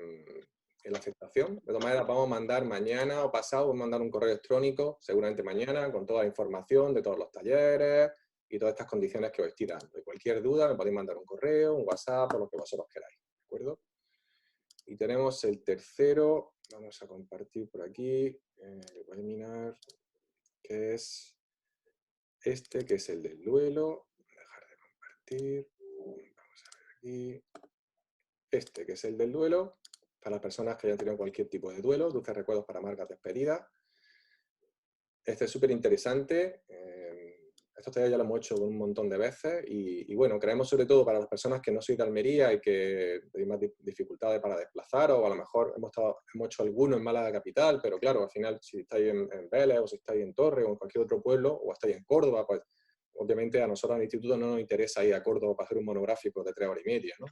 A: la aceptación. De todas maneras, vamos a mandar mañana o pasado, vamos a mandar un correo electrónico, seguramente mañana, con toda la información de todos los talleres y todas estas condiciones que os estoy dando. De cualquier duda me podéis mandar un correo, un WhatsApp o lo que vosotros queráis, ¿de acuerdo? Y tenemos el tercero, vamos a compartir por aquí, webinar, que es este, que es el del duelo. Dejar de compartir, vamos a ver aquí. Este, que es el del duelo, para las personas que hayan tenido cualquier tipo de duelo, dulces recuerdos para amargas despedidas. Este es súper interesante. Estos talleres ya lo hemos hecho un montón de veces y bueno, creemos sobre todo para las personas que no sois de Almería y que tenéis más dificultades para desplazaros, o a lo mejor hemos hecho alguno en Málaga capital, pero claro, al final si estáis en Vélez o si estáis en Torre o en cualquier otro pueblo o estáis en Córdoba, pues obviamente a nosotros en el instituto no nos interesa ir a Córdoba para hacer un monográfico de 3 horas y media, ¿no?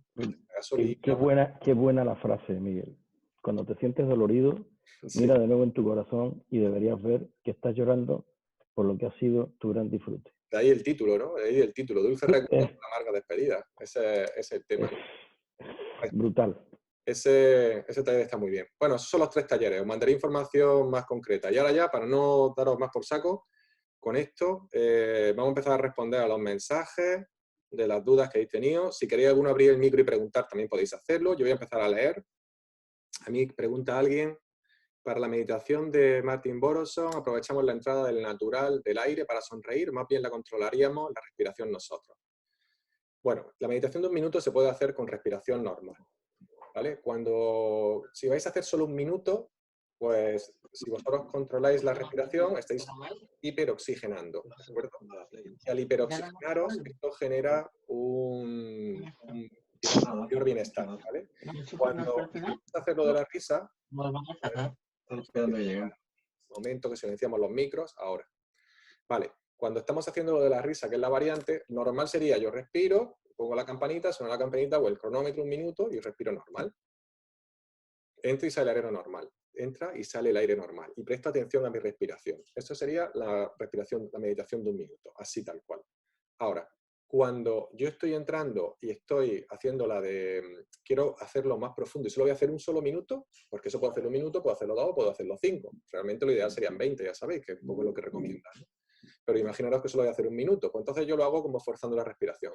B: Qué buena la frase, Miguel. Cuando te sientes dolorido,
A: Sí.
B: mira de nuevo en tu corazón y deberías ver que estás llorando por lo que ha sido tu gran disfrute.
A: De ahí el título, ¿no? De ahí el título, Dulce Recuerdos para amarga despedida. Ese es el tema.
B: Brutal.
A: Ese taller está muy bien. Bueno, esos son los 3 talleres. Os mandaré información más concreta. Y ahora ya, para no daros más por saco, con esto vamos a empezar a responder a los mensajes de las dudas que habéis tenido. Si queréis alguno abrir el micro y preguntar, también podéis hacerlo. Yo voy a empezar a leer. A mí pregunta alguien, para la meditación de Martin Boroson, aprovechamos la entrada del natural del aire para sonreír, más bien la controlaríamos la respiración nosotros. Bueno, la meditación de 1 minuto se puede hacer con respiración normal, ¿vale? Si vais a hacer solo 1 minuto, pues si vosotros controláis la respiración, estáis hiperoxigenando, ¿de acuerdo? Y al hiperoxigenaros, esto genera un mayor bienestar, ¿vale? Cuando empezamos a hacer lo de la risa, momento que silenciamos los micros, ahora. Vale, cuando estamos haciendo lo de la risa, que es la variante, normal sería yo respiro, pongo la campanita, suena la campanita o el cronómetro 1 minuto y respiro normal. Entra y sale el aire normal. Entra y sale el aire normal. Y presto atención a mi respiración. Eso sería la respiración, la meditación de 1 minuto, así tal cual. Ahora, cuando yo estoy entrando y estoy haciendo quiero hacerlo más profundo y solo voy a hacer 1 solo minuto, porque eso puedo hacerlo 1 minuto, puedo hacerlo 2, puedo hacerlo 5. Realmente lo ideal serían 20, ya sabéis, que es un poco lo que recomiendan, ¿no? Pero imaginaros que solo voy a hacer 1 minuto, pues entonces yo lo hago como forzando la respiración.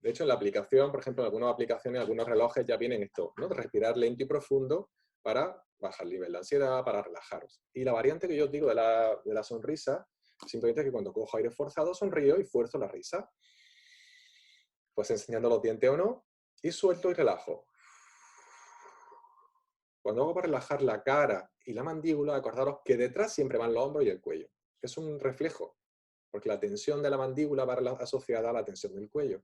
A: De hecho, en la aplicación, por ejemplo, en algunas aplicaciones, algunos relojes ya vienen esto, ¿no? De respirar lento y profundo para bajar el nivel de ansiedad, para relajaros. Y la variante que yo os digo de la sonrisa, simplemente es que cuando cojo aire forzado, sonrío y fuerzo la risa. Pues enseñando los dientes o no, y suelto y relajo. Cuando hago para relajar la cara y la mandíbula, acordaros que detrás siempre van los hombros y el cuello. Es un reflejo, porque la tensión de la mandíbula va asociada a la tensión del cuello.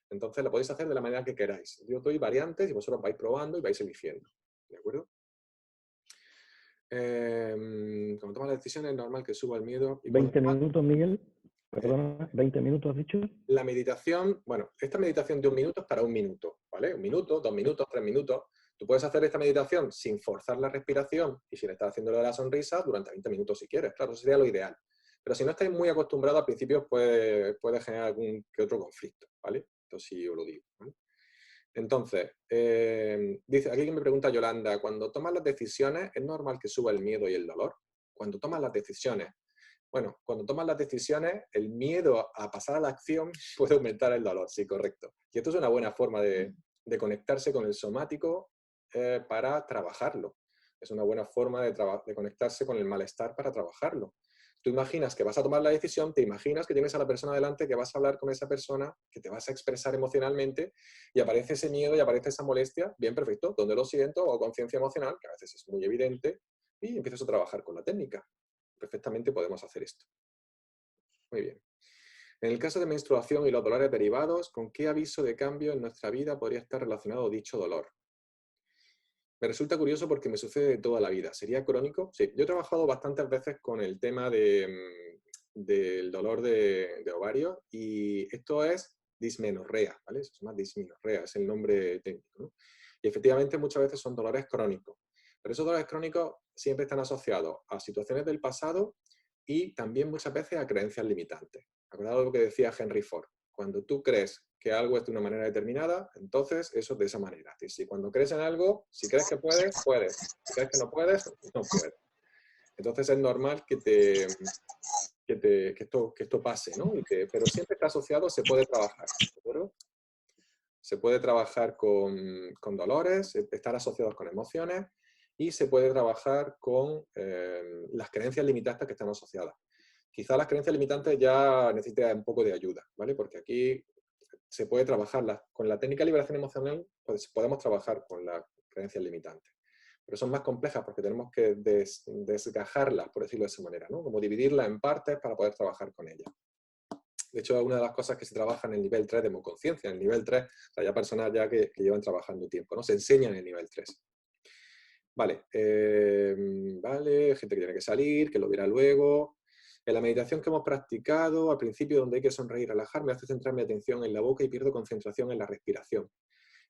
A: Entonces la podéis hacer de la manera que queráis. Yo doy variantes y vosotros vais probando y vais eligiendo. ¿De acuerdo? Cuando tomas la decisión es normal que suba el miedo. Y
B: 20 minutos, Miguel. Perdona, 20 minutos has dicho.
A: La meditación, bueno, esta meditación de 1 minuto es para 1 minuto, ¿vale? 1 minuto, 2 minutos, 3 minutos. Tú puedes hacer esta meditación sin forzar la respiración y sin estar haciendo lo de la sonrisa durante 20 minutos si quieres. Claro, eso sería lo ideal. Pero si no estáis muy acostumbrados, al principio puede generar algún que otro conflicto, ¿vale? Esto sí os lo digo, ¿vale? Entonces, dice, aquí que me pregunta Yolanda, cuando tomas las decisiones, ¿es normal que suba el miedo y el dolor? Cuando tomas las decisiones, bueno, cuando tomas las decisiones, el miedo a pasar a la acción puede aumentar el dolor, sí, correcto. Y esto es una buena forma de conectarse con el somático para trabajarlo. Es una buena forma de conectarse con el malestar para trabajarlo. Tú imaginas que vas a tomar la decisión, te imaginas que tienes a la persona delante, que vas a hablar con esa persona, que te vas a expresar emocionalmente y aparece ese miedo y aparece esa molestia, bien, perfecto, donde lo siento, o conciencia emocional, que a veces es muy evidente, y empiezas a trabajar con la técnica. Perfectamente podemos hacer esto. Muy bien. En el caso de menstruación y los dolores derivados, ¿con qué aviso de cambio en nuestra vida podría estar relacionado dicho dolor? Me resulta curioso porque me sucede de toda la vida. ¿Sería crónico? Sí, yo he trabajado bastantes veces con el tema del dolor de ovario y esto es dismenorrea, ¿vale? Eso se llama dismenorrea, es el nombre técnico, ¿no? Y efectivamente muchas veces son dolores crónicos. Pero esos dolores crónicos siempre están asociados a situaciones del pasado y también muchas veces a creencias limitantes. Acordado de lo que decía Henry Ford. Cuando tú crees que algo es de una manera determinada, entonces eso es de esa manera. Y si cuando crees en algo, si crees que puedes, puedes. Si crees que no puedes, no puedes. Entonces es normal que esto pase, ¿no? Pero siempre está asociado, se puede trabajar, ¿de acuerdo? Se puede trabajar con dolores, estar asociados con emociones y se puede trabajar con las creencias limitantes que están asociadas. Quizá las creencias limitantes ya necesitan un poco de ayuda, ¿vale? Porque aquí se puede trabajar con la técnica de liberación emocional, pues podemos trabajar con las creencias limitantes. Pero son más complejas porque tenemos que desgajarlas, por decirlo de esa manera, ¿no? Como dividirlas en partes para poder trabajar con ellas. De hecho, es una de las cosas que se trabaja en el nivel 3 de hemoconciencia. En el nivel 3, o sea, ya personas ya que llevan trabajando tiempo, ¿no? Se enseña en el nivel 3. Vale, vale, gente que tiene que salir, que lo verá luego. En la meditación que hemos practicado, al principio donde hay que sonreír y relajar, me hace centrar mi atención en la boca y pierdo concentración en la respiración.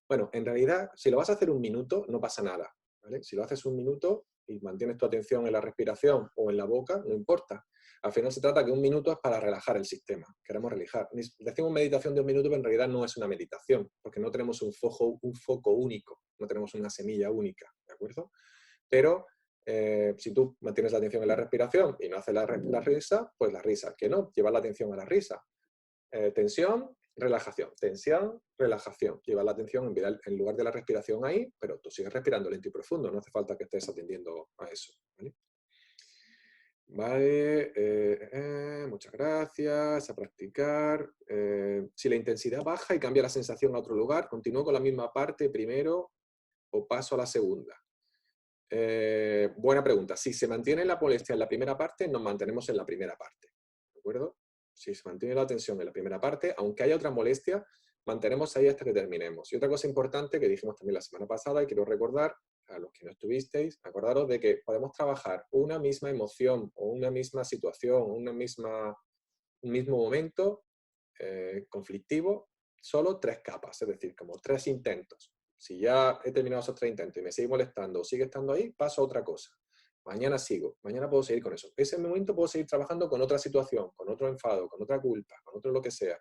A: Bueno, en realidad, si lo vas a hacer 1 minuto, no pasa nada, ¿vale? Si lo haces 1 minuto y mantienes tu atención en la respiración o en la boca, no importa. Al final se trata que 1 minuto es para relajar el sistema. Queremos relajar. Decimos meditación de 1 minuto, pero en realidad no es una meditación, porque no tenemos un foco único, no tenemos una semilla única, ¿de acuerdo? Pero si tú mantienes la atención en la respiración y no haces la risa, pues la risa. Que no, llevar la atención a la risa. Tensión, relajación. Tensión, relajación. Llevar la atención en lugar de la respiración ahí, pero tú sigues respirando lento y profundo. No hace falta que estés atendiendo a eso, ¿vale? Vale, muchas gracias, a practicar. Si la intensidad baja y cambia la sensación a otro lugar, ¿continúo con la misma parte primero o paso a la segunda? Buena pregunta. Si se mantiene la molestia en la primera parte, nos mantenemos en la primera parte. ¿De acuerdo? Si se mantiene la tensión en la primera parte, aunque haya otra molestia, mantenemos ahí hasta que terminemos. Y otra cosa importante que dijimos también la semana pasada y quiero recordar a los que no estuvisteis, acordaros de que podemos trabajar una misma emoción o una misma situación, un mismo momento conflictivo, solo 3 capas, es decir, como 3 intentos. Si ya he terminado esos 3 intentos y me sigue molestando o sigue estando ahí, paso a otra cosa. Mañana sigo, mañana puedo seguir con eso. Ese momento puedo seguir trabajando con otra situación, con otro enfado, con otra culpa, con otro lo que sea.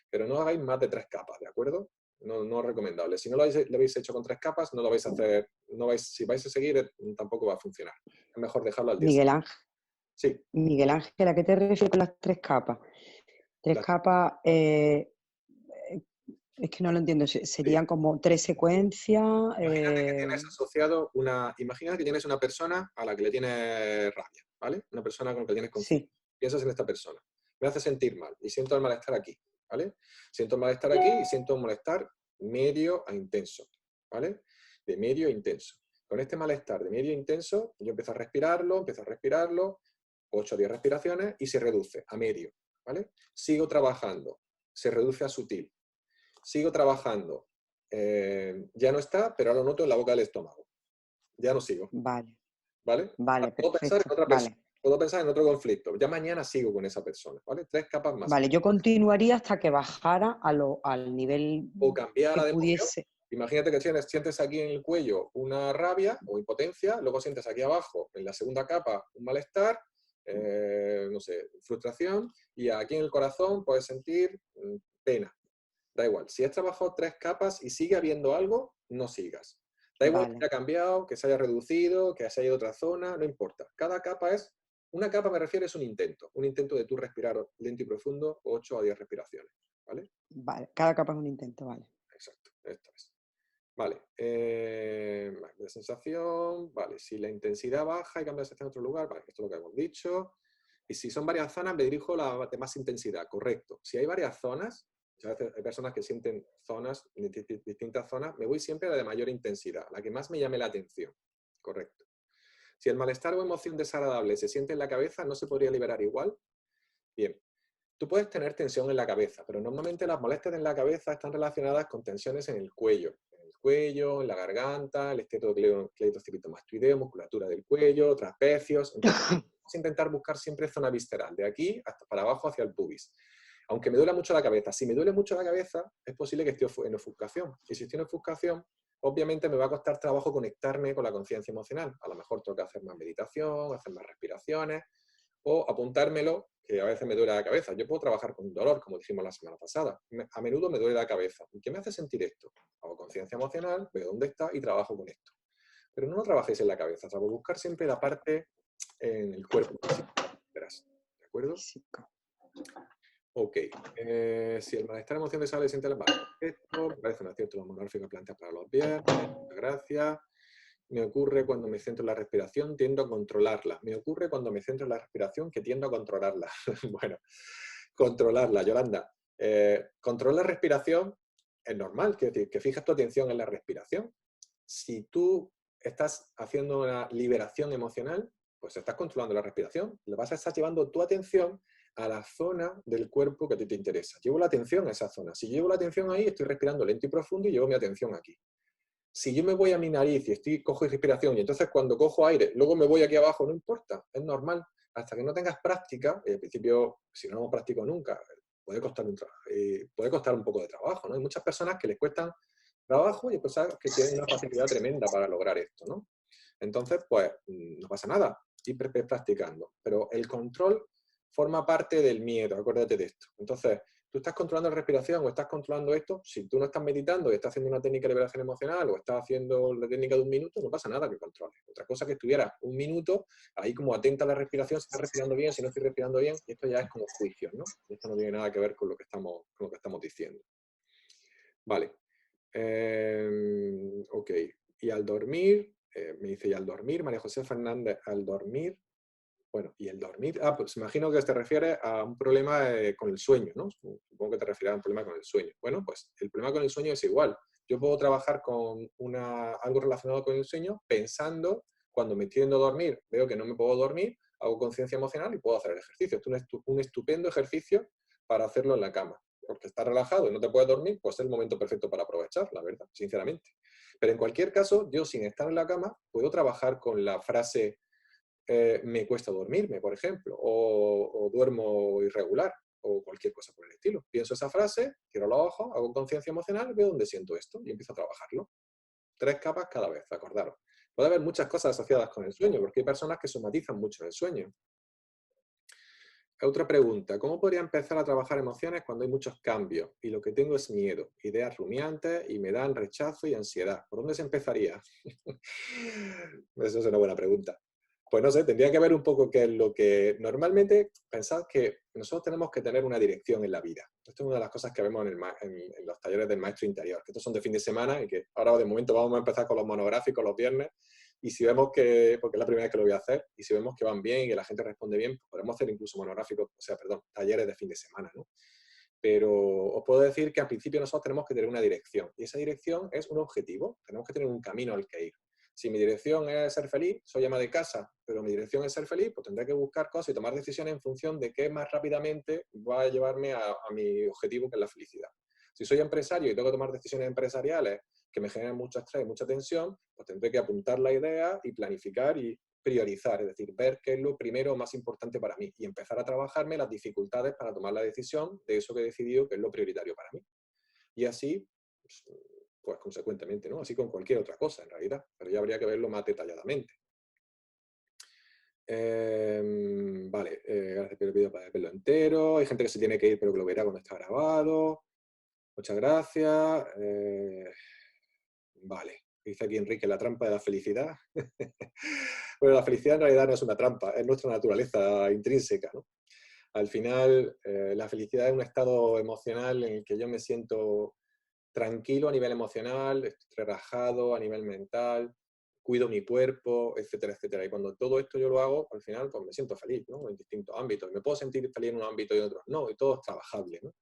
A: Pero no hagáis más de 3 capas, ¿de acuerdo? No es recomendable. Si no lo habéis hecho con 3 capas, no lo vais a hacer. Si vais a seguir, tampoco va a funcionar. Es mejor dejarlo al día
C: Miguel
A: siguiente.
C: Ángel,
A: Sí.
C: Miguel Ángel, ¿a qué te refieres con las 3 capas? 3 capas, Es que no lo entiendo. Serían como 3 secuencias.
A: Imagínate que tienes asociado imagina que tienes una persona a la que le tienes rabia, ¿vale? Una persona con la que tienes conflicto.
C: Sí,
A: Piensas en esta persona. Me hace sentir mal y siento el malestar aquí, ¿vale? Siento el malestar aquí y siento un malestar medio a intenso, ¿vale? De medio a intenso. Con este malestar de medio a intenso, yo empiezo a respirarlo, 8 o 10 respiraciones y se reduce a medio, ¿vale? Sigo trabajando, se reduce a sutil. Sigo trabajando, ya no está, pero ahora lo noto en la boca del estómago. Ya no sigo,
C: vale,
A: ¿vale?
C: vale,
A: Puedo pensar en
C: perfecto.
A: otra persona,
C: Vale,
A: puedo pensar en otro conflicto. Ya mañana sigo con esa persona, ¿vale? 3 capas más.
C: vale. Yo continuaría hasta que bajara al nivel
A: O cambiara
C: que
A: de emoción.
C: pudiese.
A: Imagínate que sientes aquí en el cuello una rabia o impotencia, luego sientes aquí abajo, en la segunda capa, un malestar, no sé, frustración, y aquí en el corazón puedes sentir pena. Da igual. Si has trabajado 3 capas y sigue habiendo algo, no sigas. Da igual que
C: Vale,
A: haya cambiado, que se haya reducido, que se haya ido a otra zona, no importa. Cada capa una capa me refiero es un intento de tú respirar lento y profundo, 8 a 10 respiraciones, ¿vale?
C: vale. Cada capa es un intento, vale.
A: Exacto, esto es. Vale, de sensación, vale, si la intensidad baja y cambia de sensación a otro lugar, vale, esto es lo que hemos dicho. Y si son varias zonas, me dirijo a la de más intensidad, correcto. Si hay varias zonas, a veces hay personas que sienten zonas, distintas zonas, me voy siempre a la de mayor intensidad, la que más me llame la atención, correcto. Si el malestar o emoción desagradable se siente en la cabeza, ¿no se podría liberar igual? Bien, tú puedes tener tensión en la cabeza, pero normalmente las molestias en la cabeza están relacionadas con tensiones en el cuello. En el cuello, en la garganta, el esteatocleidomastoideo, musculatura del cuello, trapecios. Entonces, vamos a intentar buscar siempre zona visceral, de aquí hasta para abajo hacia el pubis. Aunque me duela mucho la cabeza, si me duele mucho la cabeza, es posible que esté en ofuscación. Y si estoy en ofuscación, obviamente me va a costar trabajo conectarme con la conciencia emocional. A lo mejor tengo que hacer más meditación, hacer más respiraciones, o apuntármelo, que a veces me duele la cabeza. Yo puedo trabajar con un dolor, como dijimos la semana pasada. A menudo me duele la cabeza. ¿Y qué me hace sentir esto? Hago conciencia emocional, veo dónde está y trabajo con esto. Pero no lo trabajéis en la cabeza, salvo buscar siempre la parte en el cuerpo. ¿De acuerdo?
C: Física.
A: Ok. Si el malestar emoción de sale siente el mal. Esto me parece un acierto monográfico planteado para los viernes. Muchas gracias. Me ocurre cuando me centro en la respiración, tiendo a controlarla. Me ocurre cuando me centro en la respiración, que tiendo a controlarla. Bueno, controlarla, Yolanda. Controlar la respiración es normal, que fijas tu atención en la respiración. Si tú estás haciendo una liberación emocional, pues estás controlando la respiración. Lo vas a estar llevando tu atención a la zona del cuerpo que a ti te interesa. Llevo la atención a esa zona. Si llevo la atención ahí, estoy respirando lento y profundo y llevo mi atención aquí. Si yo me voy a mi nariz y cojo respiración y entonces cuando cojo aire, luego me voy aquí abajo, no importa, es normal. Hasta que no tengas práctica, y al principio, si no lo practico nunca, puede costar un poco de trabajo, ¿no? Hay muchas personas que les cuestan trabajo y hay personas que tienen una facilidad tremenda para lograr esto, ¿no? Entonces, pues, no pasa nada, ir practicando. Pero el control forma parte del miedo, acuérdate de esto. Entonces, tú estás controlando la respiración o estás controlando esto, si tú no estás meditando y estás haciendo una técnica de liberación emocional o estás haciendo la técnica de un minuto, no pasa nada que controles. Otra cosa que estuvieras un minuto ahí como atenta a la respiración, si estás respirando bien, si no estoy respirando bien, y esto ya es como juicios, ¿no? Esto no tiene nada que ver con lo que estamos diciendo. Vale. Ok. Y al dormir, me dice, y al dormir, María José Fernández, al dormir, bueno, y el dormir, pues imagino que te refieres a un problema con el sueño, ¿no? Supongo que te refieres a un problema con el sueño. Bueno, pues el problema con el sueño es igual. Yo puedo trabajar con algo relacionado con el sueño pensando, cuando me tiendo a dormir, veo que no me puedo dormir, hago conciencia emocional y puedo hacer el ejercicio. Es un estupendo ejercicio para hacerlo en la cama. Porque estás relajado y no te puedes dormir, pues es el momento perfecto para aprovechar, la verdad, sinceramente. Pero en cualquier caso, yo sin estar en la cama, puedo trabajar con la frase me cuesta dormirme, por ejemplo, o duermo irregular, o cualquier cosa por el estilo. Pienso esa frase, cierro los ojos, hago conciencia emocional, veo dónde siento esto y empiezo a trabajarlo. 3 capas cada vez, acordaros. Puede haber muchas cosas asociadas con el sueño, porque hay personas que somatizan mucho en el sueño. Otra pregunta, ¿cómo podría empezar a trabajar emociones cuando hay muchos cambios y lo que tengo es miedo, ideas rumiantes y me dan rechazo y ansiedad? ¿Por dónde se empezaría? Eso es una buena pregunta. Pues no sé, tendría que ver un poco qué es lo que... Normalmente pensad que nosotros tenemos que tener una dirección en la vida. Esto es una de las cosas que vemos en los talleres del maestro interior, que estos son de fin de semana y que ahora de momento vamos a empezar con los monográficos los viernes, y si vemos que, porque es la primera vez que lo voy a hacer, y si vemos que van bien y que la gente responde bien, pues podemos hacer incluso monográficos, o sea, perdón, talleres de fin de semana, ¿no? Pero os puedo decir que al principio nosotros tenemos que tener una dirección, y esa dirección es un objetivo, tenemos que tener un camino al que ir. Si mi dirección es ser feliz, soy ama de casa, pero mi dirección es ser feliz, pues tendré que buscar cosas y tomar decisiones en función de qué más rápidamente va a llevarme a mi objetivo, que es la felicidad. Si soy empresario y tengo que tomar decisiones empresariales que me generan mucho estrés, mucha tensión, pues tendré que apuntar la idea y planificar y priorizar, es decir, ver qué es lo primero más importante para mí y empezar a trabajarme las dificultades para tomar la decisión de eso que he decidido que es lo prioritario para mí. Y así, pues consecuentemente, ¿no? Así con cualquier otra cosa, en realidad, pero ya habría que verlo más detalladamente. Vale, gracias por el vídeo para verlo entero. Hay gente que se tiene que ir, pero que lo verá cuando está grabado. Muchas gracias. Vale, dice aquí Enrique, la trampa de la felicidad. Bueno, la felicidad en realidad no es una trampa, es nuestra naturaleza intrínseca, ¿no? Al final, la felicidad es un estado emocional en el que yo me siento tranquilo a nivel emocional, estoy relajado a nivel mental, cuido mi cuerpo, etcétera, etcétera. Y cuando todo esto yo lo hago, al final pues me siento feliz, ¿no? En distintos ámbitos. Me puedo sentir feliz en un ámbito y en otro no, y todo es trabajable, ¿no?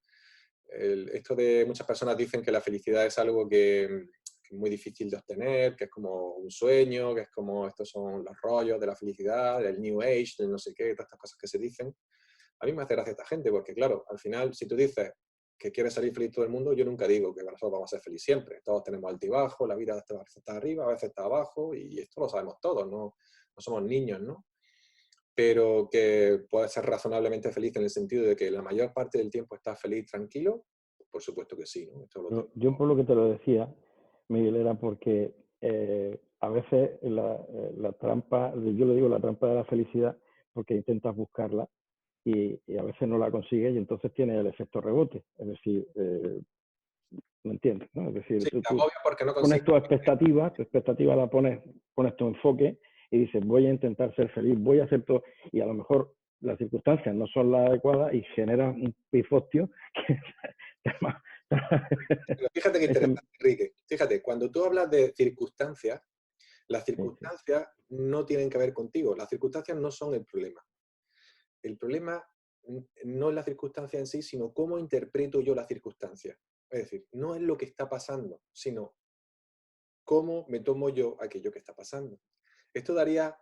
A: Esto de muchas personas dicen que la felicidad es algo que es muy difícil de obtener, que es como un sueño, que es como estos son los rollos de la felicidad, del New Age, del no sé qué, todas estas cosas que se dicen. A mí me hace gracia esta gente, porque claro, al final, si tú dices que quieres salir feliz todo el mundo, yo nunca digo que nosotros vamos a ser felices siempre. Todos tenemos altibajos, la vida a veces está arriba, a veces está abajo, y esto lo sabemos todos, no somos niños, ¿no? Pero que puedes ser razonablemente feliz en el sentido de que la mayor parte del tiempo estás feliz, tranquilo, por supuesto que sí, ¿no? Esto lo tengo.
B: Yo por lo que te lo decía, Miguel, era porque a veces la trampa, yo le digo la trampa de la felicidad, porque intentas buscarla y a veces no la consigues y entonces tienes el efecto rebote. Es decir, ¿me entiendes? ¿No? Es decir,
A: Sí,
B: tú
A: te agobia porque no
B: pones
A: consigues.
B: tu expectativa la pones tu enfoque y dices, voy a intentar ser feliz, voy a hacer todo, y a lo mejor las circunstancias no son las adecuadas y generan un pifostio que
A: Pero fíjate que interesante, Enrique. Fíjate, cuando tú hablas de circunstancias, las
B: Sí, sí.
A: circunstancias no tienen que ver contigo. Las circunstancias no son el problema. El problema no es la circunstancia en sí, sino cómo interpreto yo la circunstancia. Es decir, no es lo que está pasando, sino cómo me tomo yo aquello que está pasando. Esto daría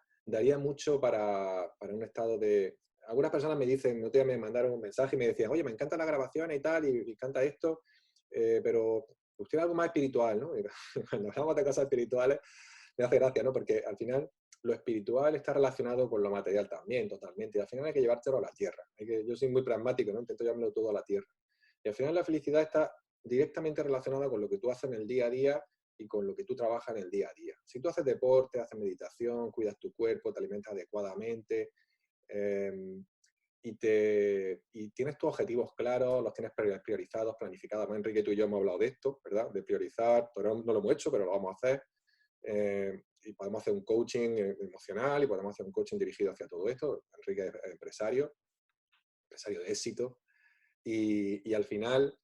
A: mucho para un estado de... Algunas personas me dicen, no te me mandaron un mensaje y me decían, oye, me encanta la grabación y tal, y me encanta esto, pero usted es algo más espiritual, ¿no? Y cuando hablamos de cosas espirituales, me hace gracia, ¿no? Porque al final lo espiritual está relacionado con lo material también, totalmente. Y al final hay que llevártelo a la tierra. Yo soy muy pragmático, ¿no? Intento llevármelo todo a la tierra. Y al final la felicidad está directamente relacionada con lo que tú haces en el día a día y con lo que tú trabajas en el día a día. Si tú haces deporte, haces meditación, cuidas tu cuerpo, te alimentas adecuadamente y tienes tus objetivos claros, los tienes priorizados, planificados. Enrique, tú y yo hemos hablado de esto, ¿verdad? De priorizar, pero no lo hemos hecho, pero lo vamos a hacer. Y podemos hacer un coaching emocional y podemos hacer un coaching dirigido hacia todo esto. Enrique es empresario de éxito. Y al final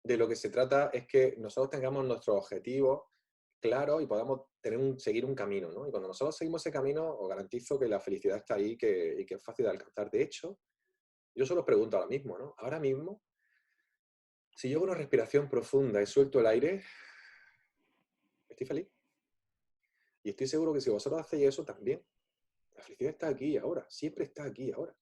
A: de lo que se trata es que nosotros tengamos nuestros objetivos claros y podamos seguir un camino, ¿no? Y cuando nosotros seguimos ese camino, os garantizo que la felicidad está ahí y que es fácil de alcanzar. De hecho, yo solo os pregunto ahora mismo, ¿no? Ahora mismo, si yo hago una respiración profunda y suelto el aire, estoy feliz. Y estoy seguro que si vosotros hacéis eso también, la felicidad está aquí y ahora, siempre está aquí y ahora.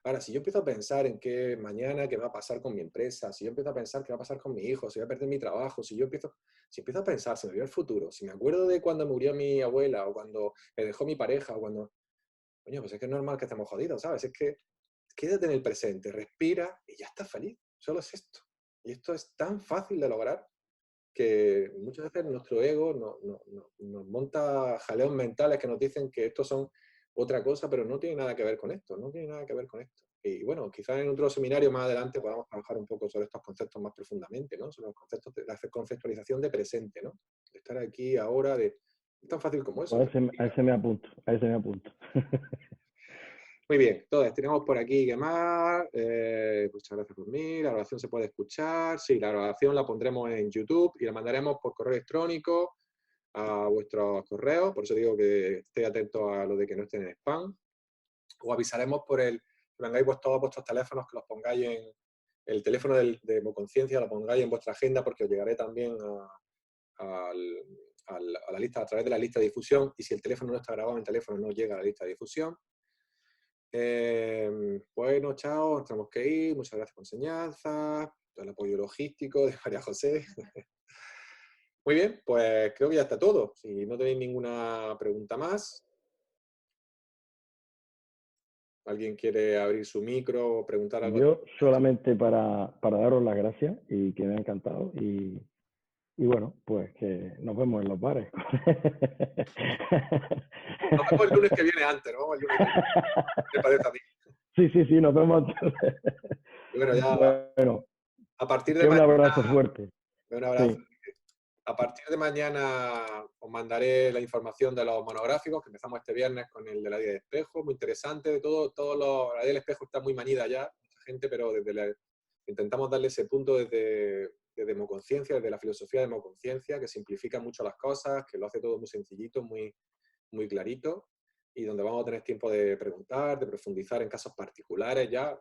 A: Ahora, si yo empiezo a pensar en qué mañana, qué va a pasar con mi empresa, si yo empiezo a pensar qué va a pasar con mi hijo, si voy a perder mi trabajo, si empiezo a pensar, si me veo el futuro, si me acuerdo de cuando murió mi abuela o cuando me dejó mi pareja o cuando... Coño, pues es que es normal que estemos jodidos, ¿sabes? Es que quédate en el presente, respira y ya estás feliz. Solo es esto. Y esto es tan fácil de lograr que muchas veces nuestro ego nos monta jaleos mentales que nos dicen que estos son otra cosa, pero no tiene nada que ver con esto, no tiene nada que ver con esto. Y bueno, quizás en otro seminario más adelante podamos trabajar un poco sobre estos conceptos más profundamente, ¿no? Sobre los conceptos de la conceptualización de presente, ¿no? De estar aquí ahora, de Es tan fácil como eso.
B: Pues a ese me apunto, a ese me apunto.
A: Muy bien, entonces tenemos por aquí que más. Muchas gracias por mí. La grabación se puede escuchar. Sí, la grabación la pondremos en YouTube y la mandaremos por correo electrónico a vuestros correos. Por eso digo que estéis atentos a lo de que no estén en spam. O avisaremos por que vengáis todos vuestros teléfonos, que los pongáis en el teléfono de Hemoconciencia, lo pongáis en vuestra agenda, porque os llegaré también a la lista, a través de la lista de difusión, y si el teléfono no está grabado en el teléfono no llega a la lista de difusión. Bueno, chao, nos tenemos que ir. Muchas gracias por enseñanza, todo el apoyo logístico de María José. Muy bien, pues creo que ya está todo. Si no tenéis ninguna pregunta más, ¿alguien quiere abrir su micro o preguntar algo?
B: Yo solamente para daros las gracias y que me ha encantado y bueno, pues que nos vemos en los bares.
A: Nos vemos el lunes que viene antes, ¿no? El lunes que viene. Me parece a mí.
B: Sí, nos vemos.
A: Y bueno, ya
B: Bueno,
A: a partir de
B: un
A: mañana,
B: abrazo fuerte.
A: un abrazo.
B: Sí.
A: A partir de mañana os mandaré la información de los monográficos, que empezamos este viernes con el de la Día del Espejo, muy interesante. La Día del Espejo está muy manida ya, mucha gente, pero intentamos darle ese punto desde Hemoconciencia, desde la filosofía de Hemoconciencia, que simplifica mucho las cosas, que lo hace todo muy sencillito, muy, muy clarito, y donde vamos a tener tiempo de preguntar, de profundizar en casos particulares ya